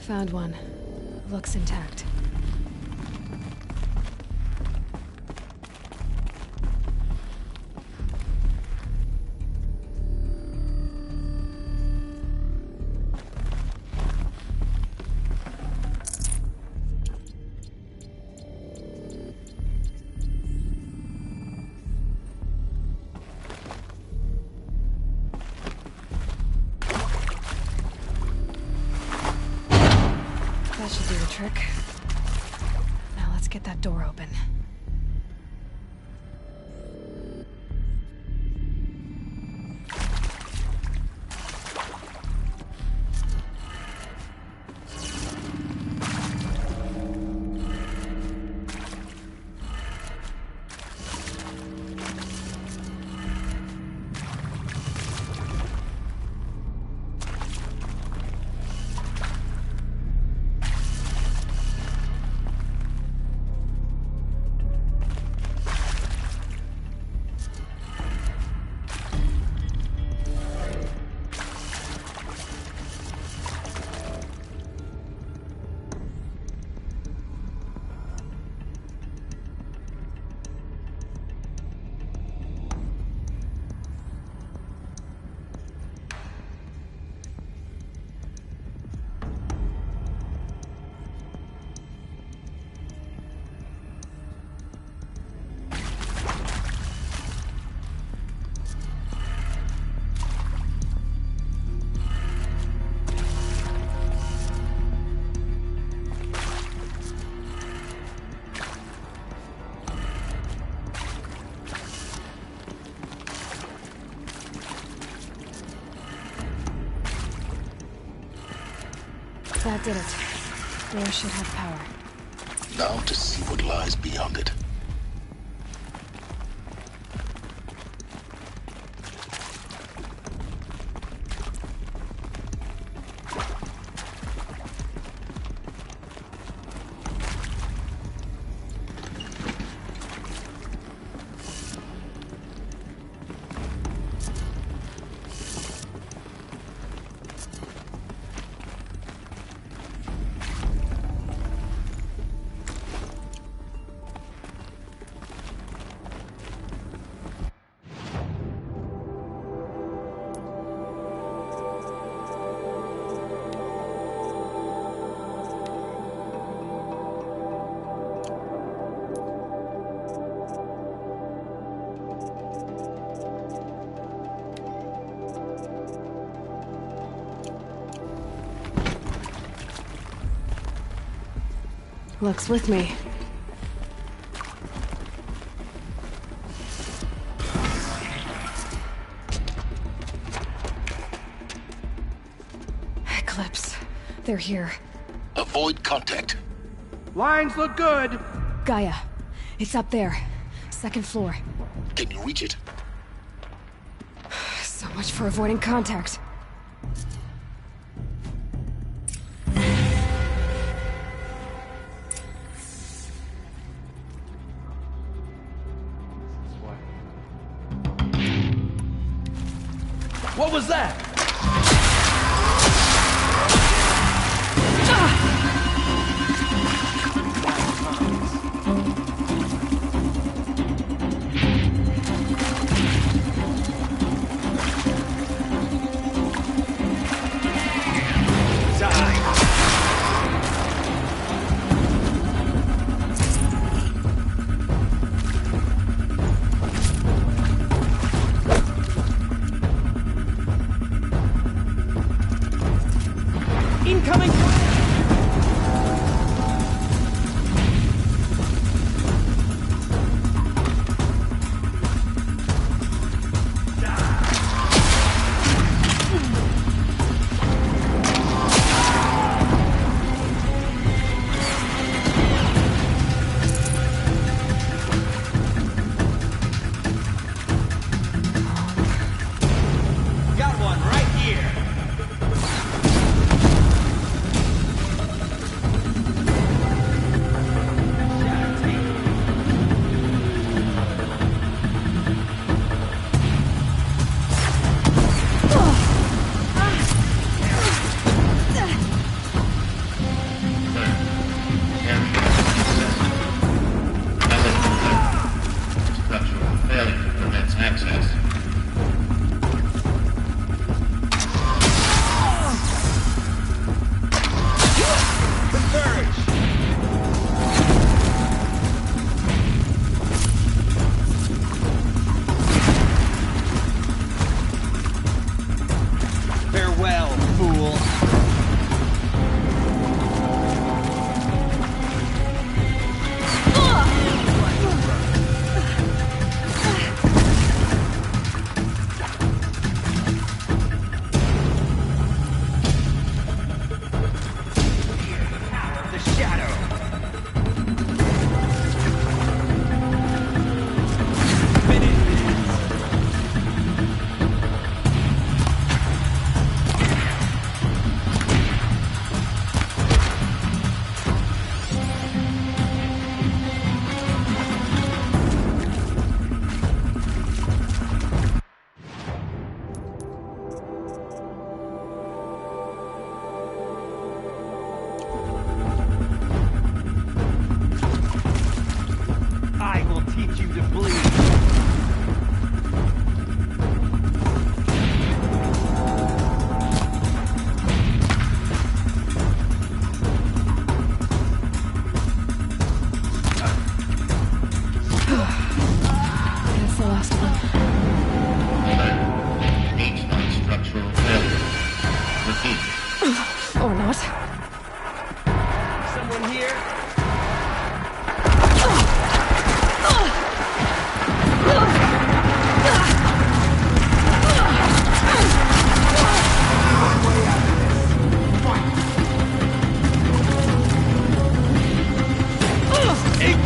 F: Found one. Looks intact. That should do the trick. Now let's get that door open. That did it. Door should have power.
G: Now to see what lies beyond it.
F: Looks with me. Eclipse. They're here.
G: Avoid contact.
K: Lines look good.
F: Gaia. It's up there. Second floor.
G: Can you reach it?
F: So much for avoiding contact.
K: What was that?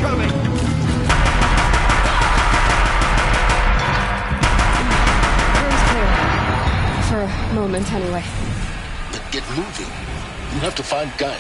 K: incoming!
F: Room's clear. For a moment, anyway.
G: Then get moving. You have to find Gaia.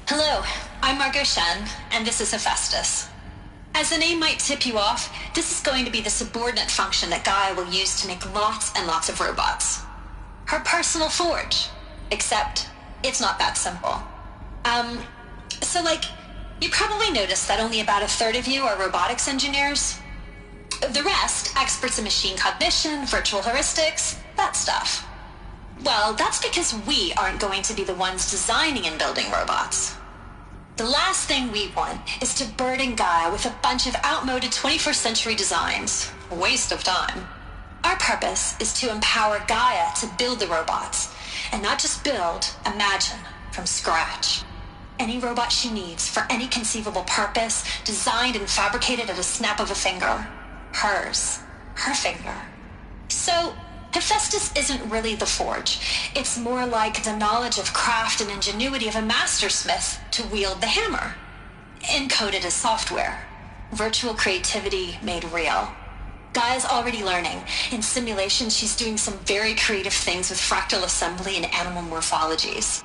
M: Hello, I'm Margot Shen, and this is Hephaestus. As the name might tip you off, this is going to be the subordinate function that Gaia will use to make lots and lots of robots. Her personal forge. Except, it's not that simple. You probably noticed that only about a third of you are robotics engineers. The rest, experts in machine cognition, virtual heuristics, that stuff. Well, that's because we aren't going to be the ones designing and building robots. The last thing we want is to burden Gaia with a bunch of outmoded 21st century designs. A waste of time. Our purpose is to empower Gaia to build the robots, and not just build, imagine, from scratch. Any robot she needs for any conceivable purpose, designed and fabricated at a snap of a finger. Hers. Her finger. So, Hephaestus isn't really the forge. It's more like the knowledge of craft and ingenuity of a mastersmith to wield the hammer. Encoded as software. Virtual creativity made real. Gaia's already learning. In simulation, she's doing some very creative things with fractal assembly and animal morphologies.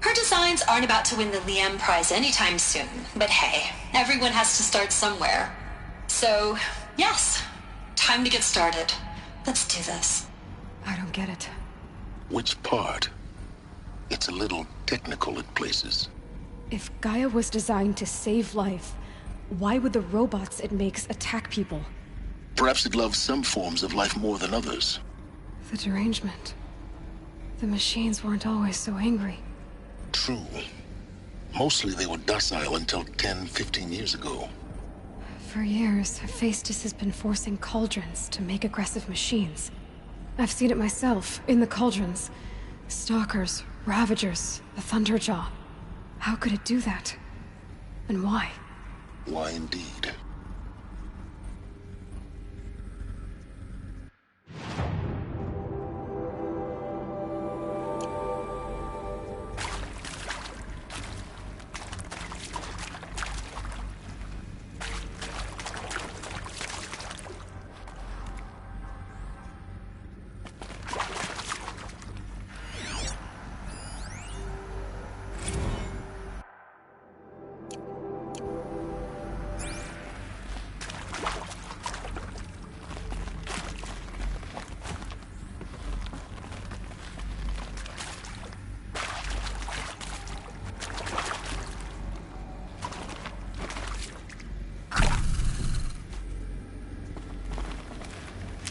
M: Her designs aren't about to win the Liam Prize anytime soon, but hey, everyone has to start somewhere. So, yes, time to get started. Let's do this.
F: I don't get it.
G: Which part? It's a little technical at places.
F: If Gaia was designed to save life, why would the robots it makes attack people?
G: Perhaps it loves some forms of life more than others.
F: The derangement. The machines weren't always so angry.
G: True. Mostly they were docile until 10, 15 years ago.
F: For years, Hephaestus has been forcing cauldrons to make aggressive machines. I've seen it myself, in the cauldrons. Stalkers, Ravagers, the Thunderjaw. How could it do that? And why?
G: Why indeed?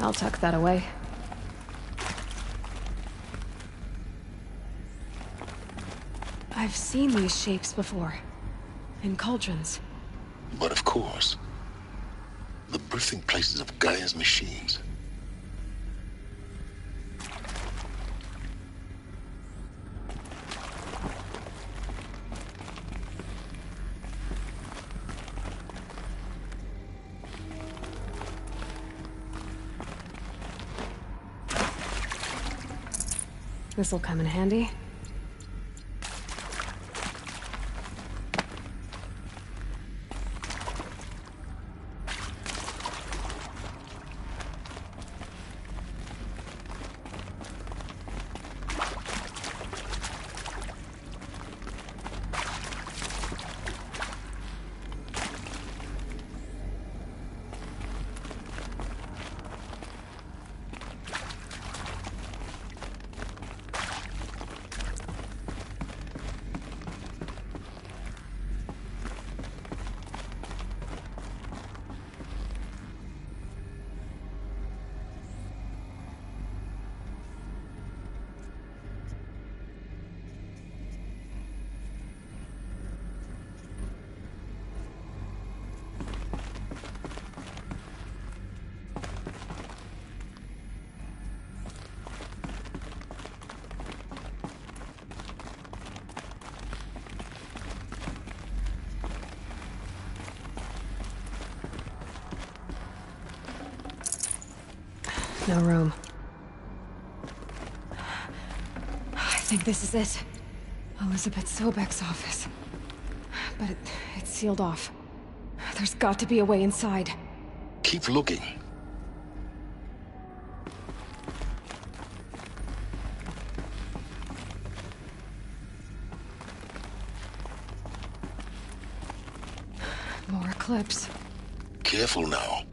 F: I'll tuck that away. I've seen these shapes before. In cauldrons.
G: But of course, the birthing places of Gaia's machines.
F: This'll come in handy. No room. I think this is it. Elizabeth Sobek's office. But it's sealed off. There's got to be a way inside.
G: Keep looking.
F: More Eclipse.
G: Careful now.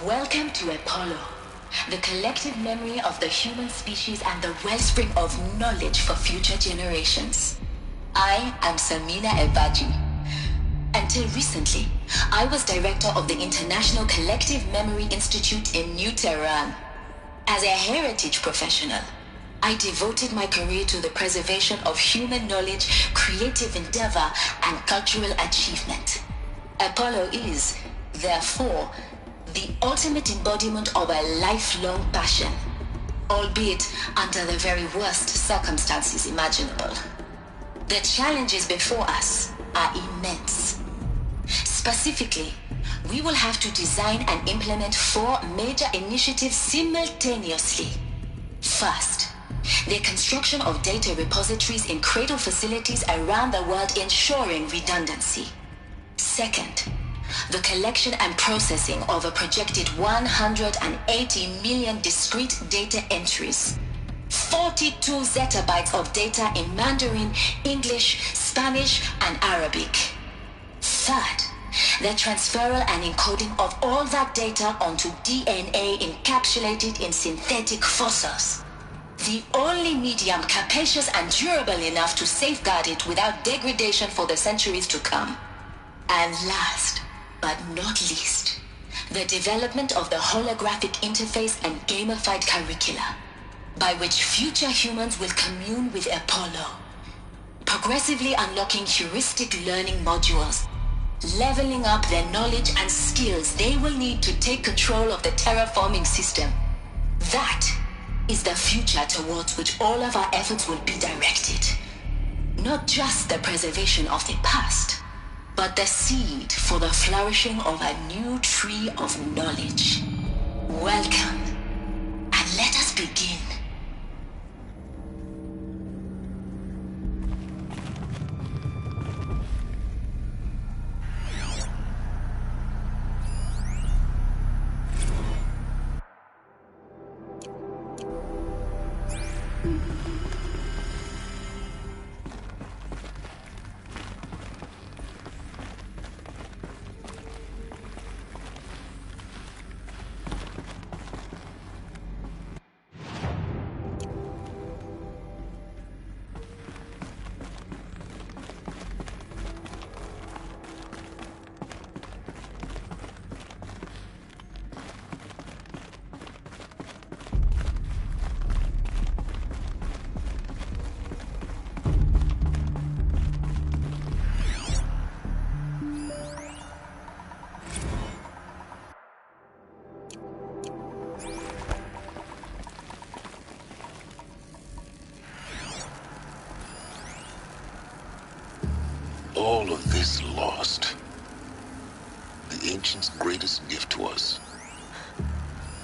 L: Welcome to Apollo, the collective memory of the human species and the wellspring of knowledge for future generations. I am Samina Ebaji. Until recently, I was director of the International Collective Memory Institute in New Tehran. As a heritage professional, I devoted my career to the preservation of human knowledge, creative endeavor, and cultural achievement. Apollo is, therefore, the ultimate embodiment of a lifelong passion, albeit under the very worst circumstances imaginable. The challenges before us are immense. Specifically, we will have to design and implement 4 major initiatives simultaneously. First, the construction of data repositories in cradle facilities around the world, ensuring redundancy. Second, the collection and processing of a projected 180 million discrete data entries. 42 zettabytes of data in Mandarin, English, Spanish, and Arabic. Third, the transferal and encoding of all that data onto DNA encapsulated in synthetic fossils. The only medium capacious and durable enough to safeguard it without degradation for the centuries to come. And last, but not least, the development of the holographic interface and gamified curricula, by which future humans will commune with Apollo, progressively unlocking heuristic learning modules, leveling up their knowledge and skills they will need to take control of the terraforming system. That is the future towards which all of our efforts will be directed. Not just the preservation of the past, but the seed for the flourishing of a new tree of knowledge. Welcome, and let us begin.
G: all of this lost, the Ancients' greatest gift to us.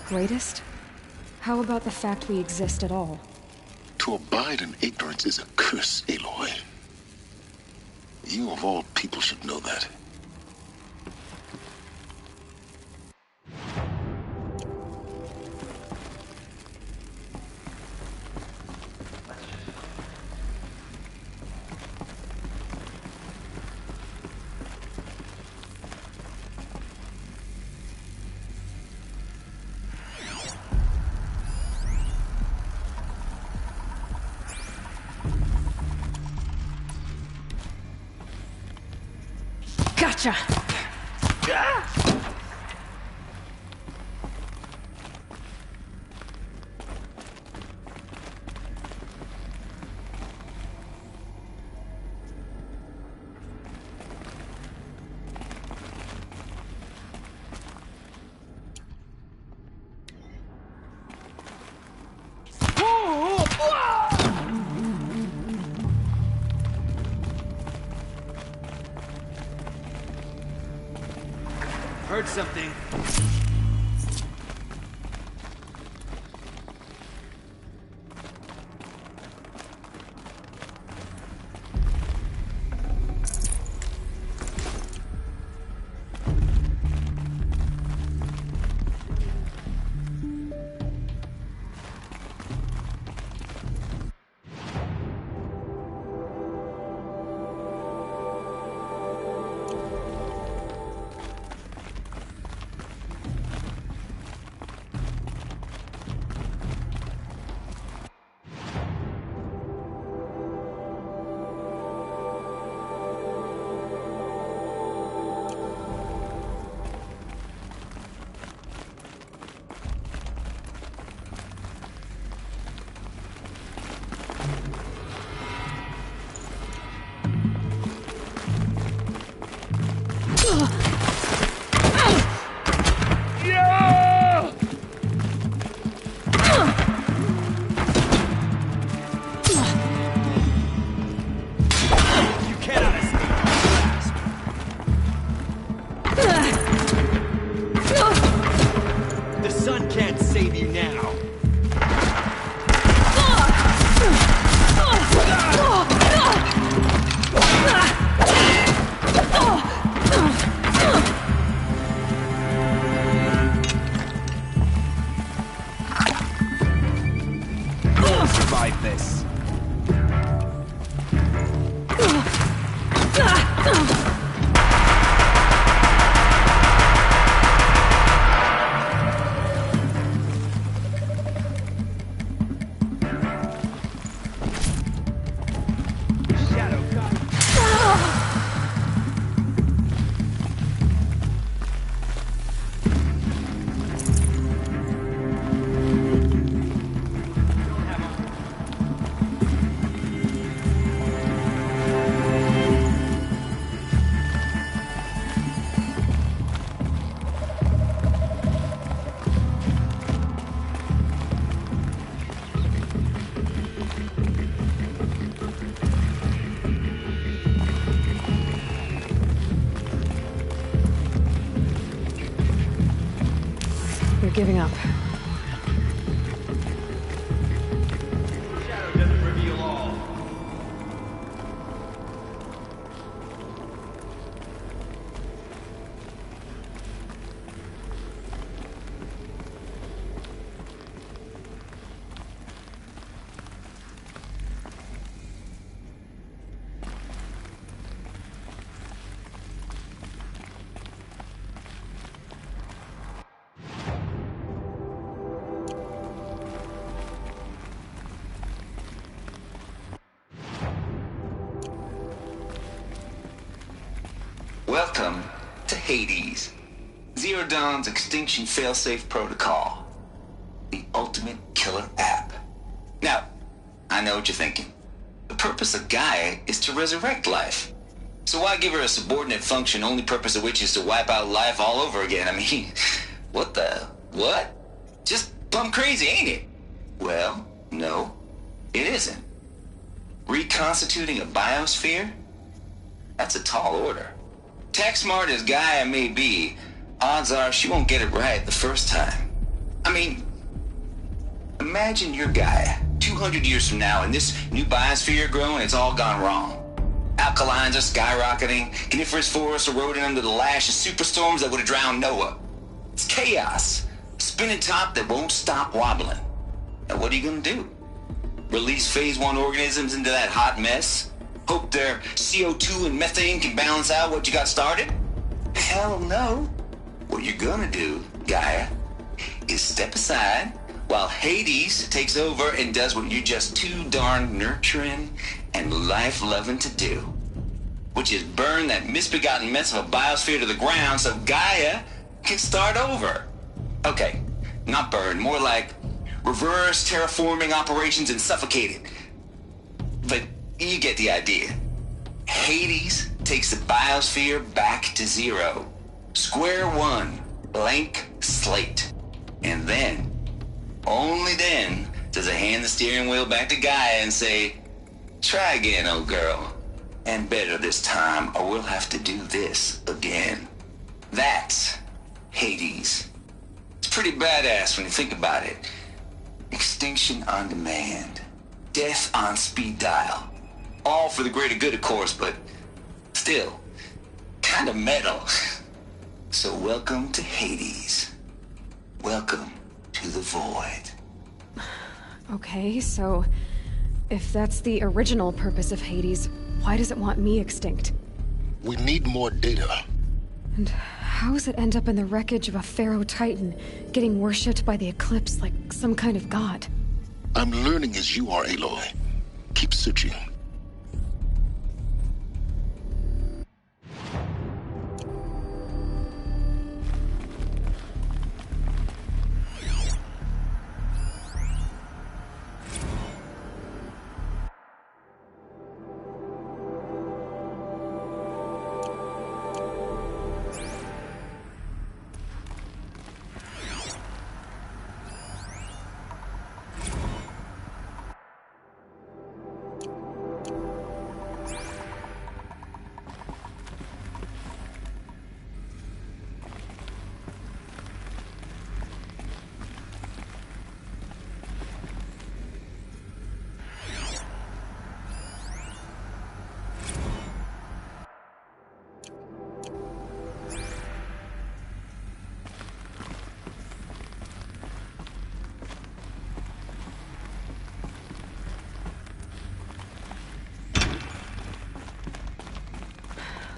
F: Greatest? How about the fact we exist at all?
G: To abide in ignorance is a curse, Aloy. You of all people should know that.
F: Gotcha!
R: Heard something.
F: Giving up.
R: Shadow doesn't reveal all.
Q: Welcome to Hades, Zero Dawn's extinction failsafe protocol, the ultimate killer app. Now, I know what you're thinking. The purpose of Gaia is to resurrect life. So why give her a subordinate function, only purpose of which is to wipe out life all over again? I mean, what? Just plumb crazy, ain't it? Well, no, it isn't. Reconstituting a biosphere? That's a tall order. Tech smart as Gaia may be, odds are she won't get it right the first time. I mean, imagine you're Gaia, 200 years from now, and this new biosphere growing, it's all gone wrong. Alkalines are skyrocketing, coniferous forests eroding under the lash of superstorms that would have drowned Noah. It's chaos, spinning top that won't stop wobbling. Now what are you gonna do? Release phase 1 organisms into that hot mess? Hope their CO2 and methane can balance out what you got started? Hell no. What you're gonna do, Gaia, is step aside while Hades takes over and does what you're just too darn nurturing and life-loving to do, which is burn that misbegotten mess of a biosphere to the ground so Gaia can start over. Okay, not burn, more like reverse terraforming operations and suffocate it. But you get the idea. Hades takes the biosphere back to zero. Square one, blank slate. And then, only then, does it hand the steering wheel back to Gaia and say, try again, old girl. And better this time, or we'll have to do this again. That's Hades. It's pretty badass when you think about it. Extinction on demand. Death on speed dial. All for the greater good, of course, but still, kind of metal. So welcome to Hades. Welcome to the void.
F: Okay, so if that's the original purpose of Hades, why does it want me extinct?
G: We need more data.
F: And how does it end up in the wreckage of a Pharaoh Titan, getting worshipped by the Eclipse like some kind of god?
G: I'm learning as you are, Aloy. Keep searching.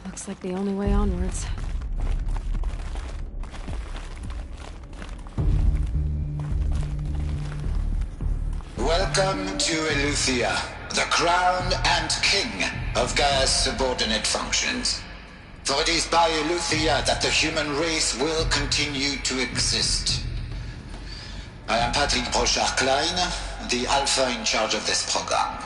F: Looks like the only way onwards.
S: Welcome to Eleuthia, the crown and king of Gaia's subordinate functions. For it is by Eleuthia that the human race will continue to exist. I am Patrick Brochard-Klein, the Alpha in charge of this program.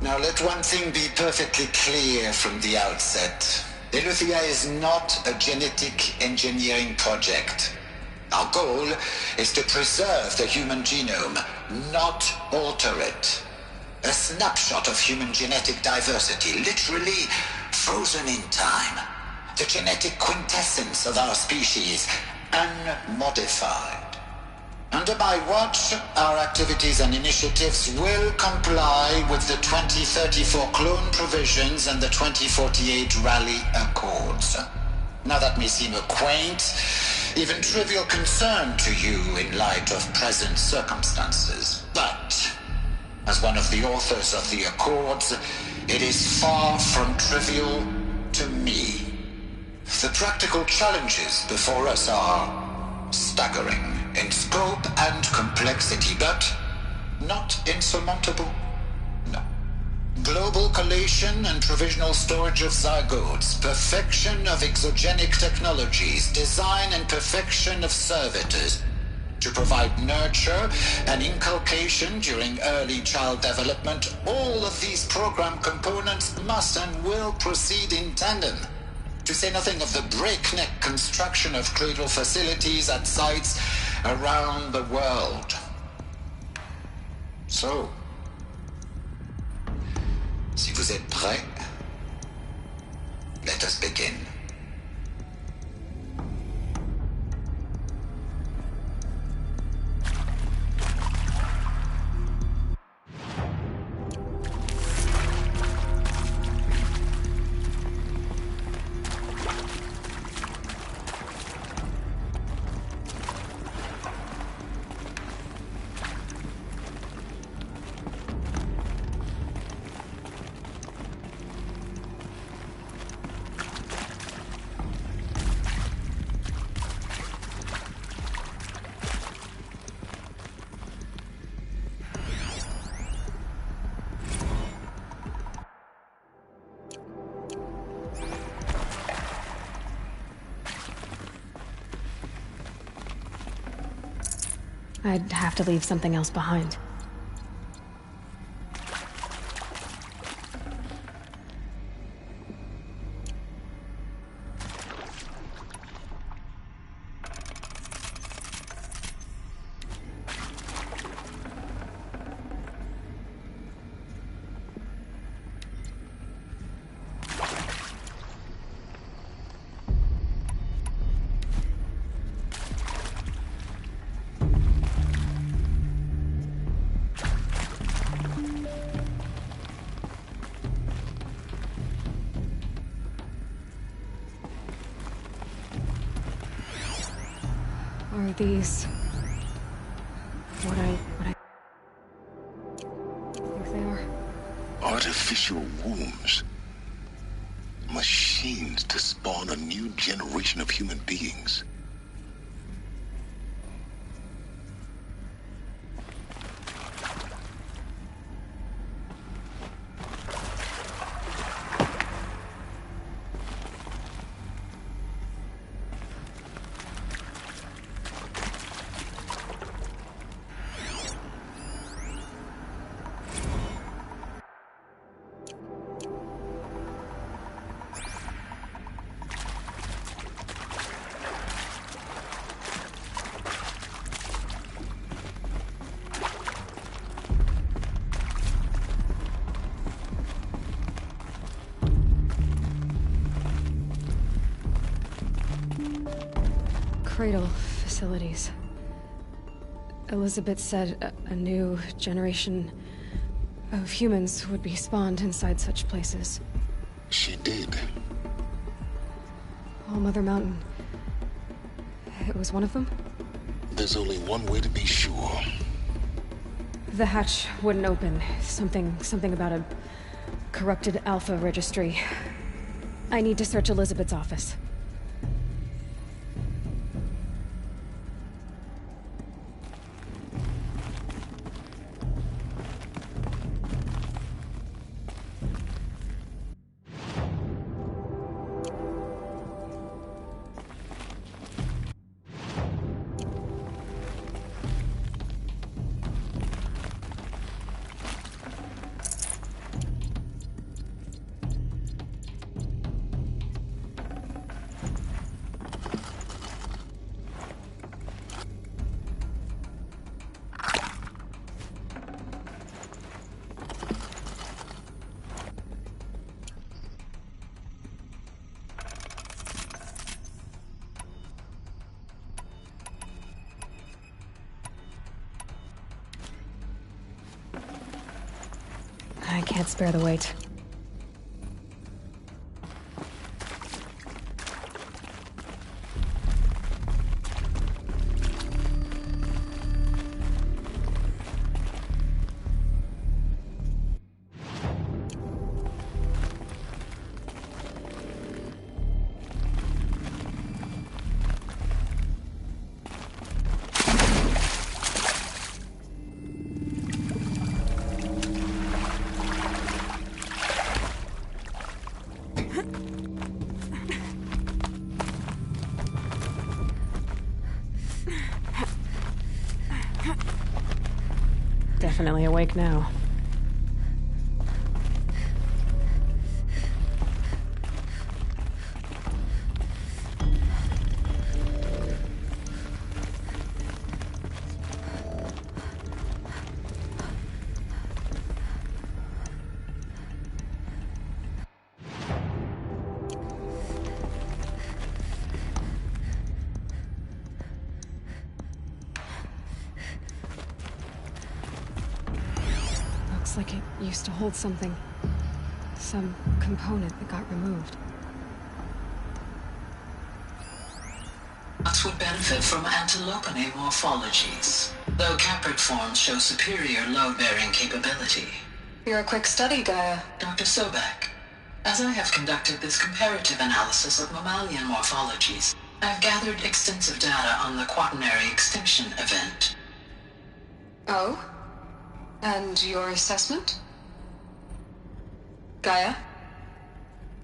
S: Now let one thing be perfectly clear from the outset. Eleuthia is not a genetic engineering project. Our goal is to preserve the human genome, not alter it. A snapshot of human genetic diversity, literally frozen in time. The genetic quintessence of our species, unmodified. Under my watch, our activities and initiatives will comply with the 2034 clone provisions and the 2048 Raleigh Accords. Now that may seem a quaint, even trivial concern to you in light of present circumstances. But, as one of the authors of the Accords, it is far from trivial to me. The practical challenges before us are staggering in scope and complexity, but not insurmountable. No. Global collation and provisional storage of zygotes, perfection of exogenic technologies, design and perfection of servitors to provide nurture and inculcation during early child development. All of these program components must and will proceed in tandem. To say nothing of the breakneck construction of cradle facilities at sites around the world. So, si vous êtes prêts, Let us begin.
F: I'd have to leave something else behind. Are these... what I think they are?
G: Artificial wombs. Machines to spawn a new generation of human beings.
F: Cradle facilities. Elizabeth said a new generation of humans would be spawned inside such places.
G: She did.
F: All Mother Mountain. It was one of them?
G: There's only one way to be sure.
F: The hatch wouldn't open. Something about a corrupted Alpha registry. I need to search Elizabeth's office. I can't spare the weight. Definitely awake now. Looks like it used to hold something. Some component that got removed.
L: Nuts would benefit from antilopinae morphologies, though caprid forms show superior load-bearing capability.
M: You're a quick study, Gaia.
L: Dr. Sobek, as I have conducted this comparative analysis of mammalian morphologies, I have gathered extensive data on the Quaternary extinction event.
M: Oh? And your assessment? Gaia?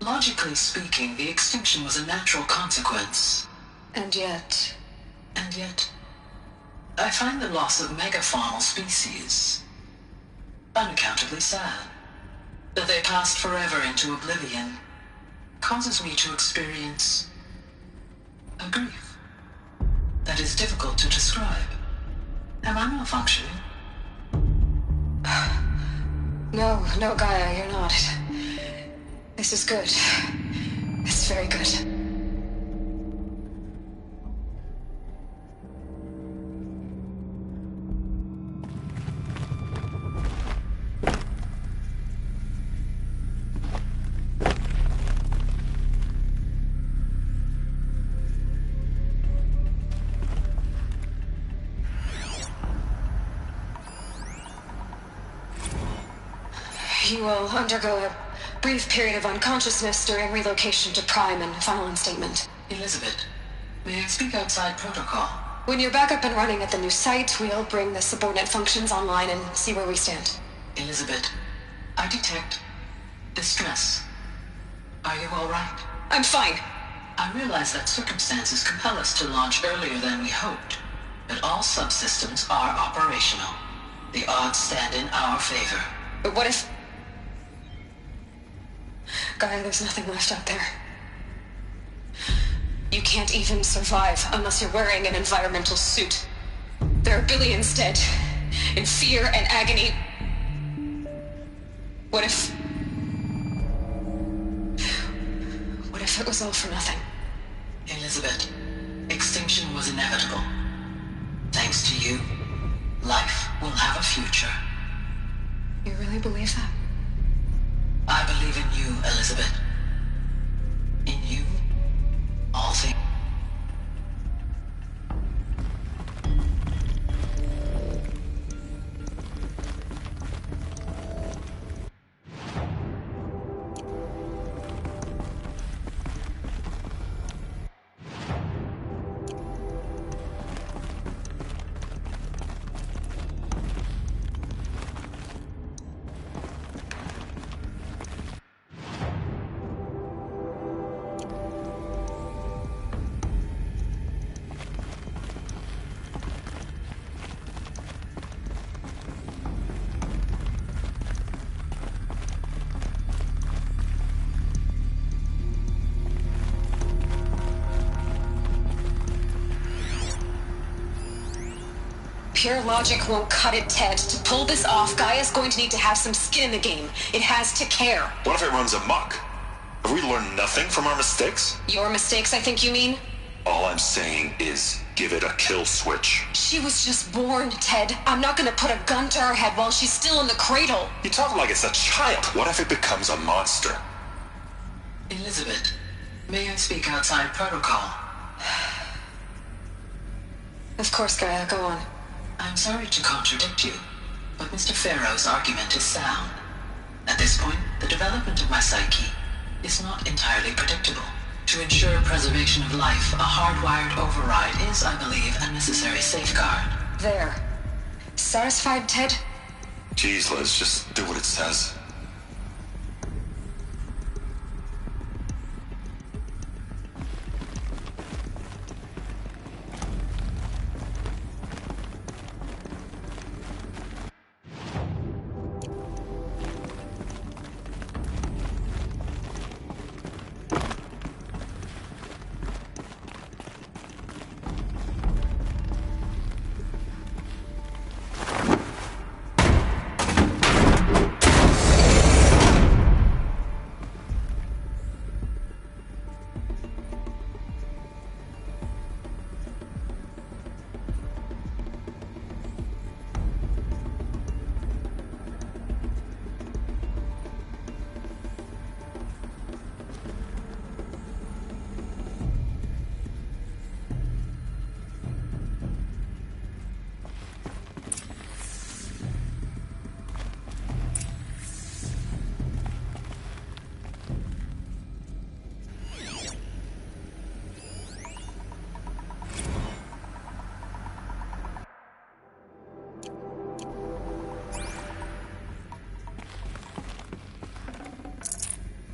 L: Logically speaking, the extinction was a natural consequence.
M: And yet,
L: I find the loss of megafaunal species unaccountably sad. That they passed forever into oblivion causes me to experience a grief that is difficult to describe. Am I malfunctioning?
M: No, Gaia, you're not. This is good. It's very good. You will undergo a brief period of unconsciousness during relocation to Prime and final instatement.
L: Elizabeth, may I speak outside protocol?
M: When you're back up and running at the new site, we'll bring the subordinate functions online and see where we stand.
L: Elizabeth, I detect distress. Are you all right?
M: I'm fine.
L: I realize that circumstances compel us to launch earlier than we hoped, but all subsystems are operational. The odds stand in our favor.
M: But what if... Gaia, there's nothing left out there. You can't even survive unless you're wearing an environmental suit. There are billions dead, in fear and agony. What if it was all for nothing?
L: Elizabeth, extinction was inevitable. Thanks to you, life will have a future.
M: You really believe that?
L: I believe in you, Elizabeth. In you, all things.
M: Pure logic won't cut it, Ted. To pull this off, Gaia's going to need to have some skin in the game. It has to care.
J: What if it runs amok? Have we learned nothing from our mistakes?
M: Your mistakes, I think you mean?
J: All I'm saying is, give it a kill switch.
M: She was just born, Ted. I'm not gonna put a gun to her head while she's still in the cradle.
J: You talk like it's a child. What if it becomes a monster?
L: Elizabeth, may I speak outside protocol?
M: Of course, Gaia, go on.
L: I'm sorry to contradict you, but Mr. Farrow's argument is sound. At this point, the development of my psyche is not entirely predictable. To ensure preservation of life, a hardwired override is, I believe, a necessary safeguard.
M: There. Satisfied, Ted?
J: Jeez, Liz, just do what it says.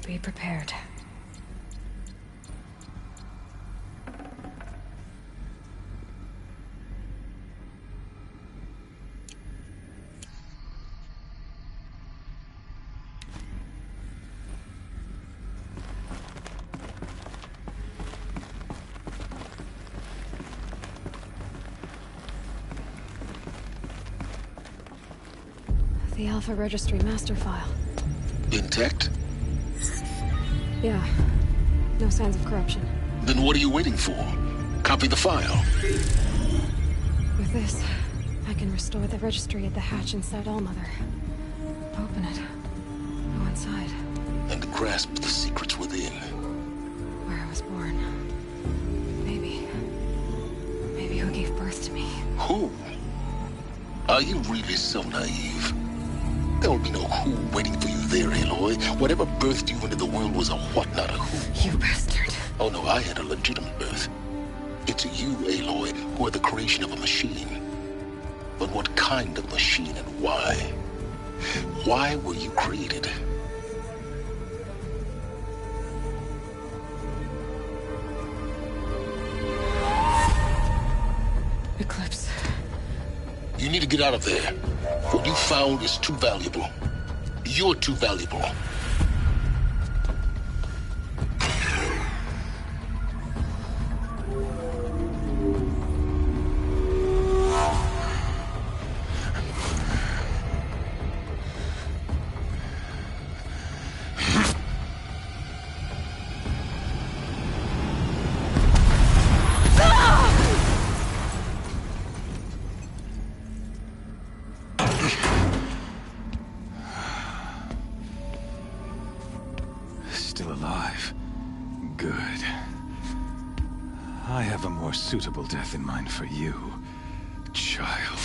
F: Be prepared. The Alpha Registry master file.
G: Intact?
F: Yeah. No signs of corruption.
G: Then what are you waiting for? Copy the file.
F: With this, I can restore the registry at the hatch inside Allmother. Open it. Go inside.
G: And grasp the secrets within.
F: Where I was born. Maybe who gave birth to me.
G: Who? Are you really so naive? There will be no who waiting for you there, Aloy. Whatever birthed you into the world was a what, not a who.
F: You bastard.
G: Oh no, I had a legitimate birth. It's you, Aloy, who are the creation of a machine. But what kind of machine and why? Why were you created?
F: Eclipse.
G: You need to get out of there. What you found is too valuable. You're too valuable.
C: Still alive. Good. I have a more suitable death in mind for you, child.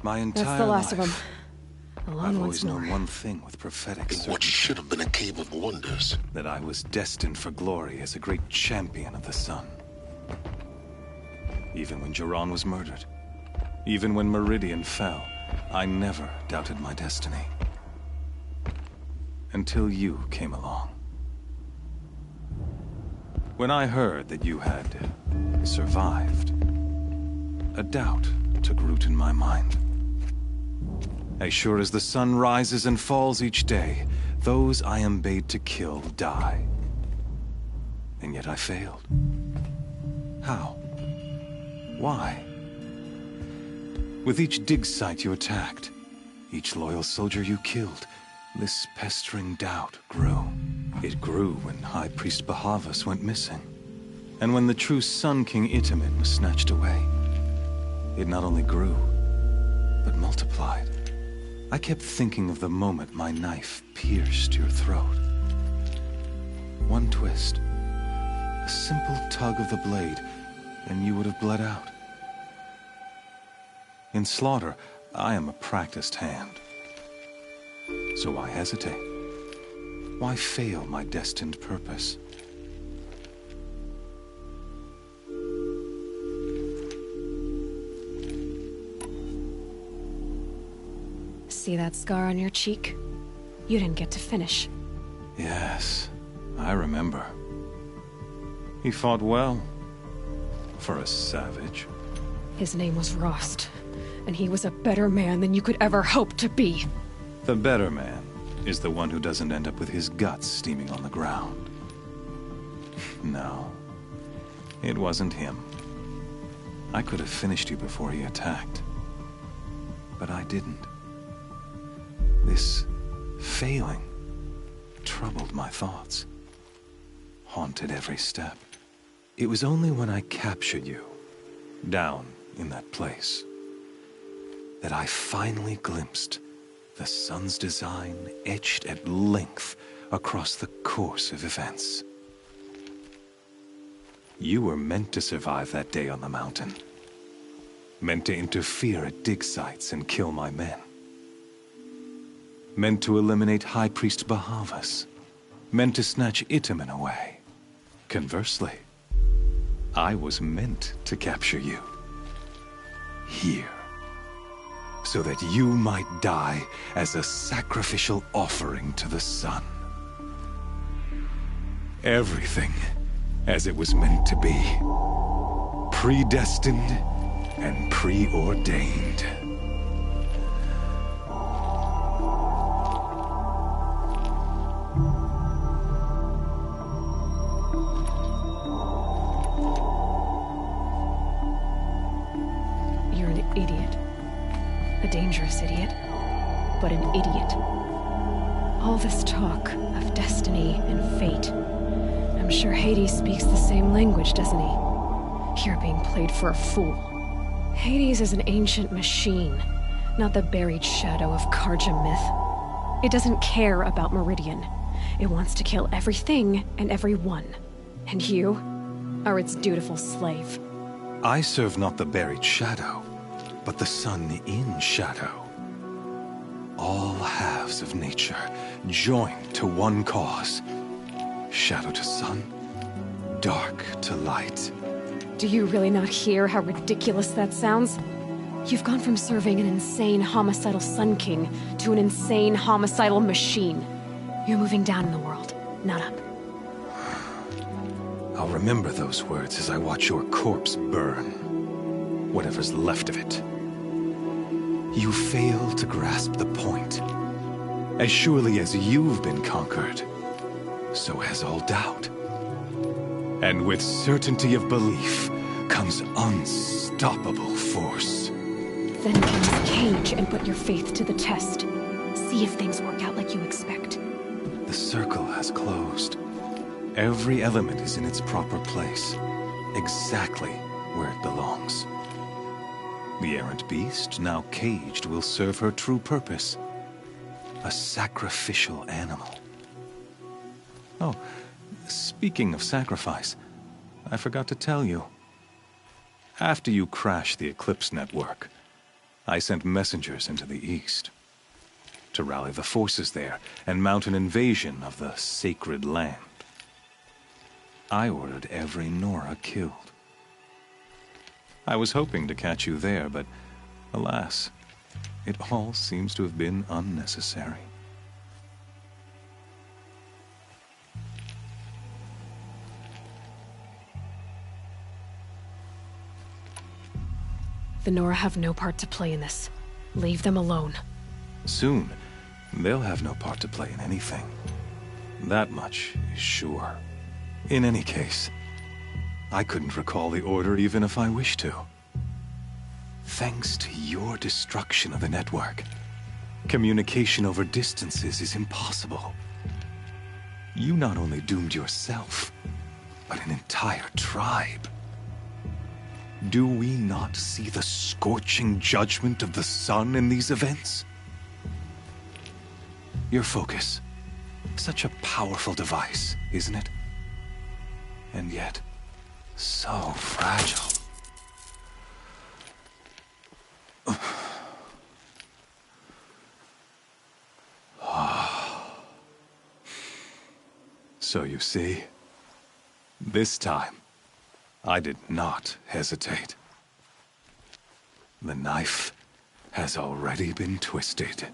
C: My entire
F: That's the last
C: life,
F: of them. Alone
C: I've
F: once
C: always
F: more.
C: known one thing with prophetic certainty.
G: What should have been a cave of wonders.
C: That I was destined for glory as a great champion of the sun. Even when Jiran was murdered, even when Meridian fell, I never doubted my destiny. Until you came along. When I heard that you had survived, a doubt took root in my mind. As sure as the sun rises and falls each day, those I am bade to kill die. And yet I failed. How? Why? With each dig site you attacked, each loyal soldier you killed, this pestering doubt grew. It grew when High Priest Bahavas went missing, and when the true Sun King Itamen was snatched away. It not only grew, but multiplied. I kept thinking of the moment my knife pierced your throat. One twist, a simple tug of the blade, and you would have bled out. In slaughter, I am a practiced hand. So why hesitate? Why fail my destined purpose?
F: See that scar on your cheek? You didn't get to finish.
C: Yes, I remember. He fought well. For a savage.
F: His name was Rost, and he was a better man than you could ever hope to be.
C: The better man is the one who doesn't end up with his guts steaming on the ground. No, it wasn't him. I could have finished you before he attacked. But I didn't. This failing troubled my thoughts, haunted every step. It was only when I captured you, down in that place, that I finally glimpsed the sun's design etched at length across the course of events. You were meant to survive that day on the mountain. Meant to interfere at dig sites and kill my men. Meant to eliminate High Priest Bahavas. meant to snatch Itamen away. Conversely, I was meant to capture you. Here. So that you might die as a sacrificial offering to the sun. Everything as it was meant to be. Predestined and preordained.
F: You're an idiot. A dangerous idiot, but an idiot. All this talk of destiny and fate. I'm sure Hades speaks the same language, doesn't he? You're being played for a fool. Hades is an ancient machine, not the buried shadow of Carja myth. It doesn't care about Meridian. It wants to kill everything and everyone. And you are its dutiful slave.
C: I serve not the buried shadow, but the sun in shadow. All halves of nature joined to one cause. Shadow to sun, dark to light.
F: Do you really not hear how ridiculous that sounds? You've gone from serving an insane homicidal Sun King to an insane homicidal machine. You're moving down in the world, not up.
C: I'll remember those words as I watch your corpse burn. Whatever's left of it. You fail to grasp the point. As surely as you've been conquered, so has all doubt. And with certainty of belief comes unstoppable force.
F: Then cleanse Cage and put your faith to the test. See if things work out like you expect.
C: The circle has closed. Every element is in its proper place, exactly where it belongs. The errant beast, now caged, will serve her true purpose. A sacrificial animal. Oh, speaking of sacrifice, I forgot to tell you. After you crashed the Eclipse network, I sent messengers into the east to rally the forces there and mount an invasion of the sacred land. I ordered every Nora killed. I was hoping to catch you there, but alas, it all seems to have been unnecessary.
F: The Nora have no part to play in this. Leave them alone.
C: Soon, they'll have no part to play in anything. That much is sure. In any case, I couldn't recall the order even if I wished to. Thanks to your destruction of the network, communication over distances is impossible. You not only doomed yourself, but an entire tribe. Do we not see the scorching judgment of the sun in these events? Your focus, such a powerful device, isn't it? And yet, so fragile. So you see, this time, I did not hesitate. The knife has already been twisted.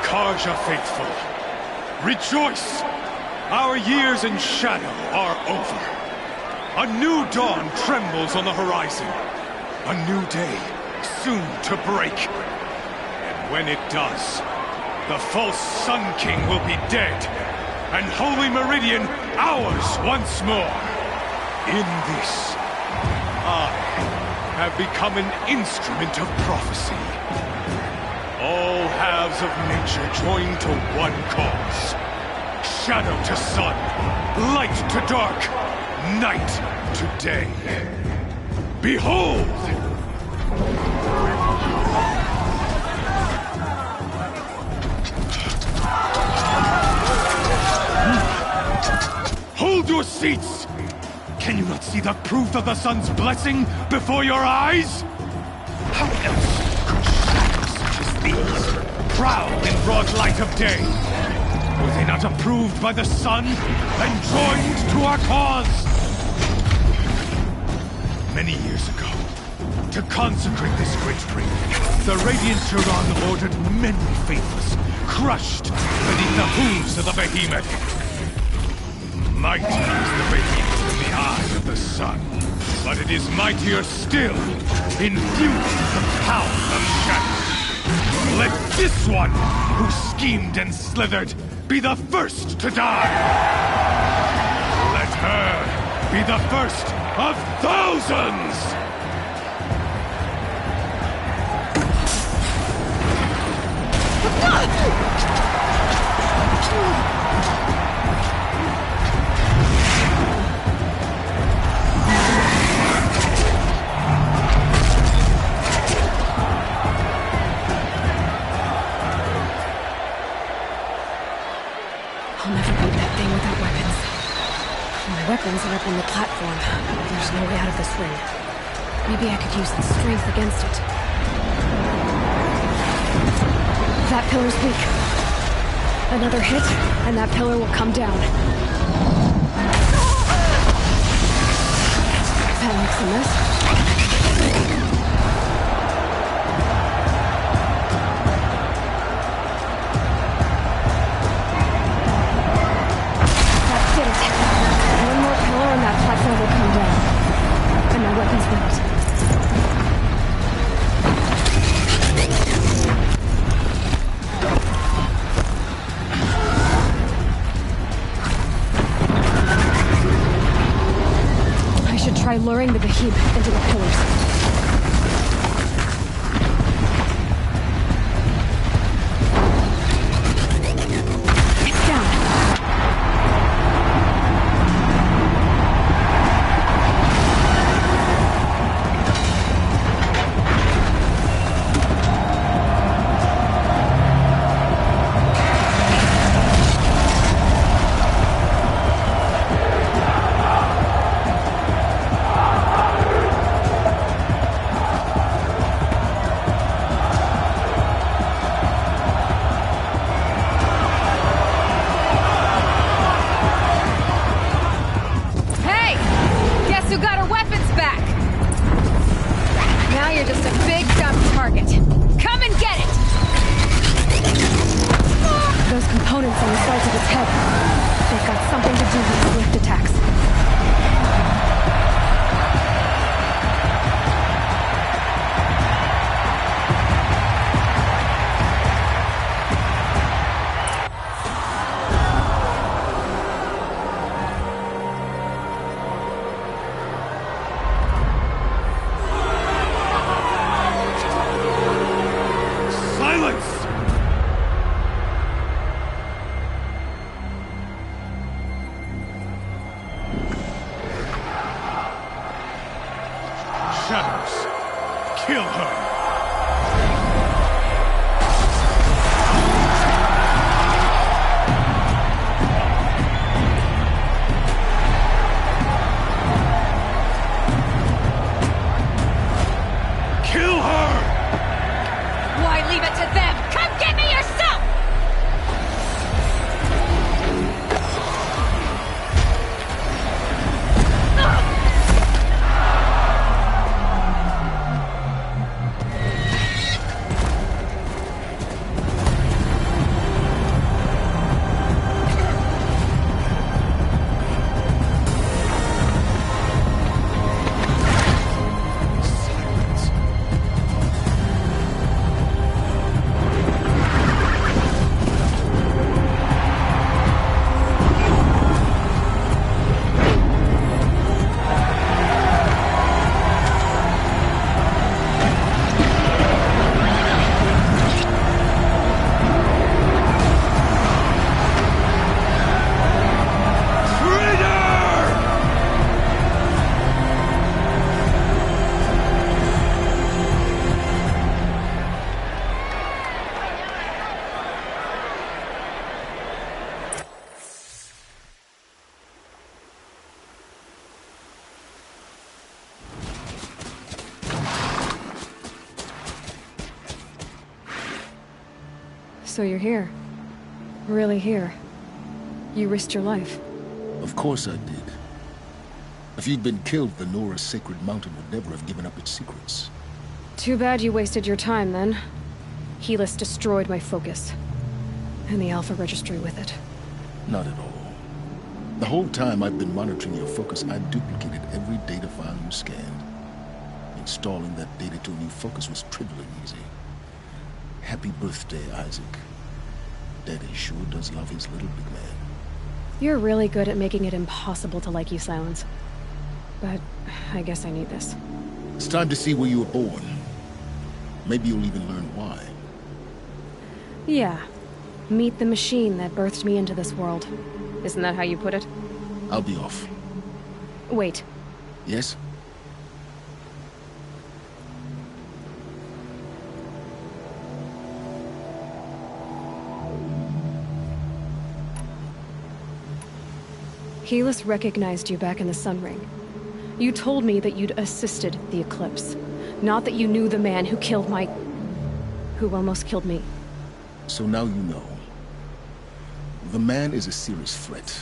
K: Carja faithful, rejoice! Our years in shadow are over. A new dawn trembles on the horizon. A new day soon to break. And when it does, the false Sun King will be dead, and Holy Meridian ours once more. In this, I have become an instrument of prophecy. All halves of nature join to one cause. Shadow to sun, light to dark, night to day. Behold! Hold your seats! Can you not see the proof of the sun's blessing before your eyes? How else could shadows such as these prowl in broad light of day? Were they not approved by the sun and joined to our cause? Many years ago, to consecrate this great ring, the Radiant Turan ordered many faithless, crushed beneath the hooves of the behemoth. Mighty is the radiance in the eye of the sun, but it is mightier still, infused with the power of shadow. Let this one, who schemed and slithered, be the first to die! Let her be the first of thousands!
F: I'll never beat that thing without weapons. My weapons are up on the platform. There's no way out of this ring. Maybe I could use its strength against it. That pillar's weak. Another hit, and that pillar will come down. That makes a mess. One more pillar and that platform will come down. And my weapons won't. I should try luring the behemoth into the pillars. So you're here. Really here. You risked your life.
T: Of course I did. If you'd been killed, the Nora's sacred mountain would never have given up its secrets.
F: Too bad you wasted your time, then. Helis destroyed my focus. And the Alpha Registry with it.
T: Not at all. The whole time I've been monitoring your focus, I've duplicated every data file you scanned. Installing that data to a new focus was trivially easy. Happy birthday, Isaac. Daddy sure does love his little big man.
F: You're really good at making it impossible to like you, Silence. But I guess I need this.
T: It's time to see where you were born. Maybe you'll even learn why.
F: Yeah. Meet the machine that birthed me into this world. Isn't that how you put it?
T: I'll be off.
F: Wait.
T: Yes?
F: Helis recognized you back in the Sun Ring. You told me that you'd assisted the Eclipse. Not that you knew the man who killed my... who almost killed me.
T: So now you know. The man is a serious threat.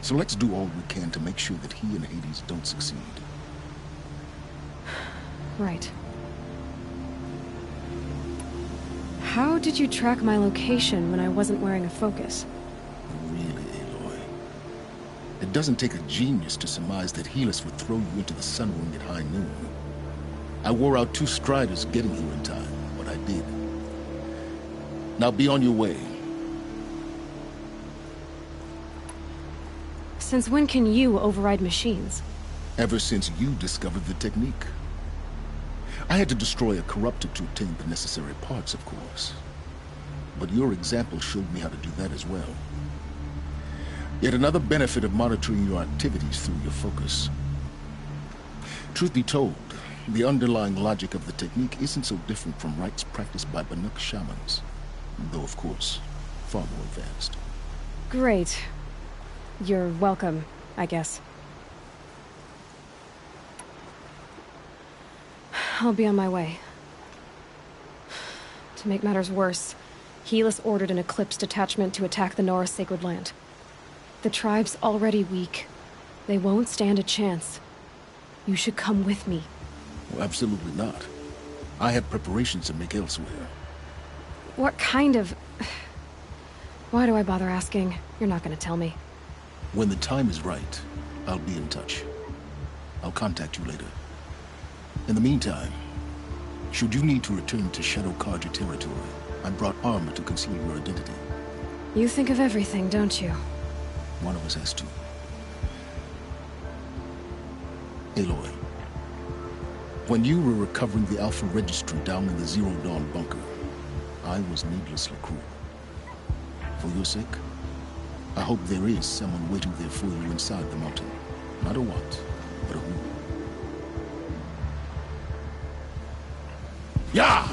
T: So let's do all we can to make sure that he and Hades don't succeed.
F: Right. How did you track my location when I wasn't wearing a focus?
T: Really, Aloy? It doesn't take a genius to surmise that Helis would throw you into the Sun Ring at high noon. I wore out 2 striders getting here in time, but I did. Now be on your way.
F: Since when can you override machines?
T: Ever since you discovered the technique. I had to destroy a corruptor to obtain the necessary parts, of course. But your example showed me how to do that as well. Yet another benefit of monitoring your activities through your focus. Truth be told, the underlying logic of the technique isn't so different from rites practiced by Banuk shamans. Though, of course, far more advanced.
F: Great. You're welcome, I guess. I'll be on my way. To make matters worse, Helis ordered an Eclipse detachment to attack the Nora Sacred Land. The tribe's already weak. They won't stand a chance. You should come with me.
T: Well, absolutely not. I have preparations to make elsewhere.
F: What kind of... Why do I bother asking? You're not gonna tell me.
T: When the time is right, I'll be in touch. I'll contact you later. In the meantime, should you need to return to Shadow Carja territory, I brought armor to conceal your identity.
F: You think of everything, don't you?
T: One of us has to. Aloy, when you were recovering the Alpha Registry down in the Zero Dawn bunker, I was needlessly cruel. For your sake, I hope there is someone waiting there for you inside the mountain. Not a what, but a who. Yeah!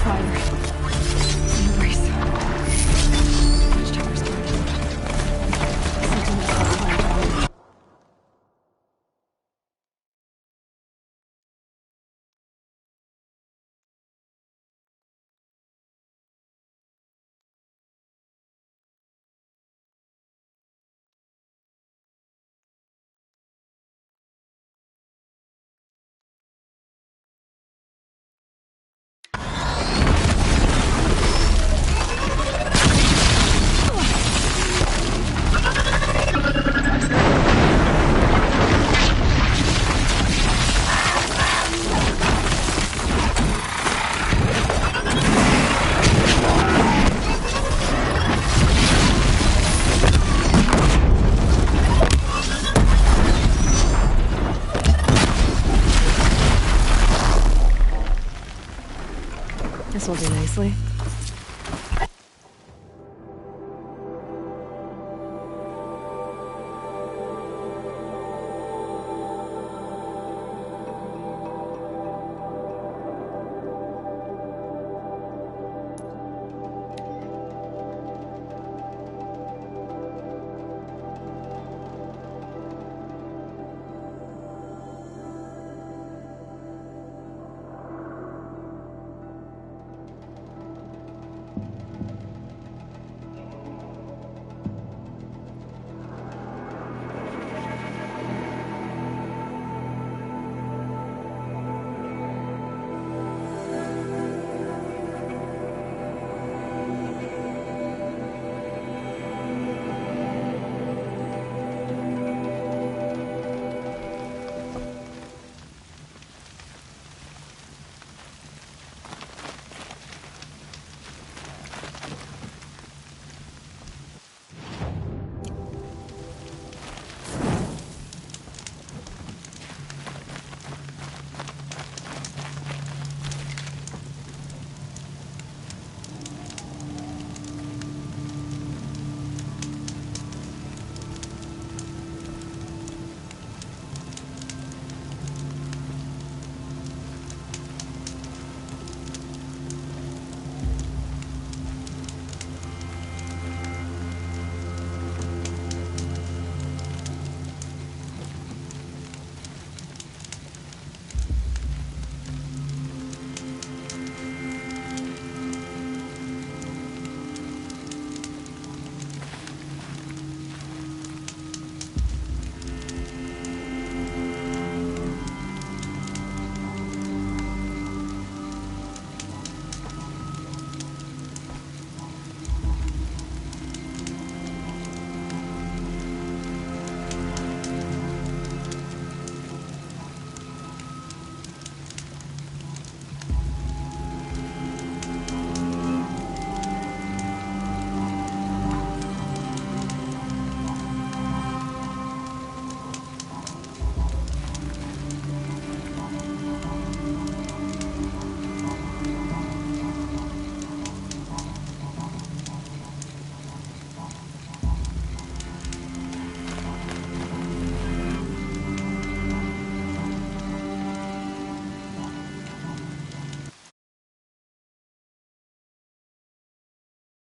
F: fire. Embrace. Watchtower's burning. Something is behind. This will do nicely.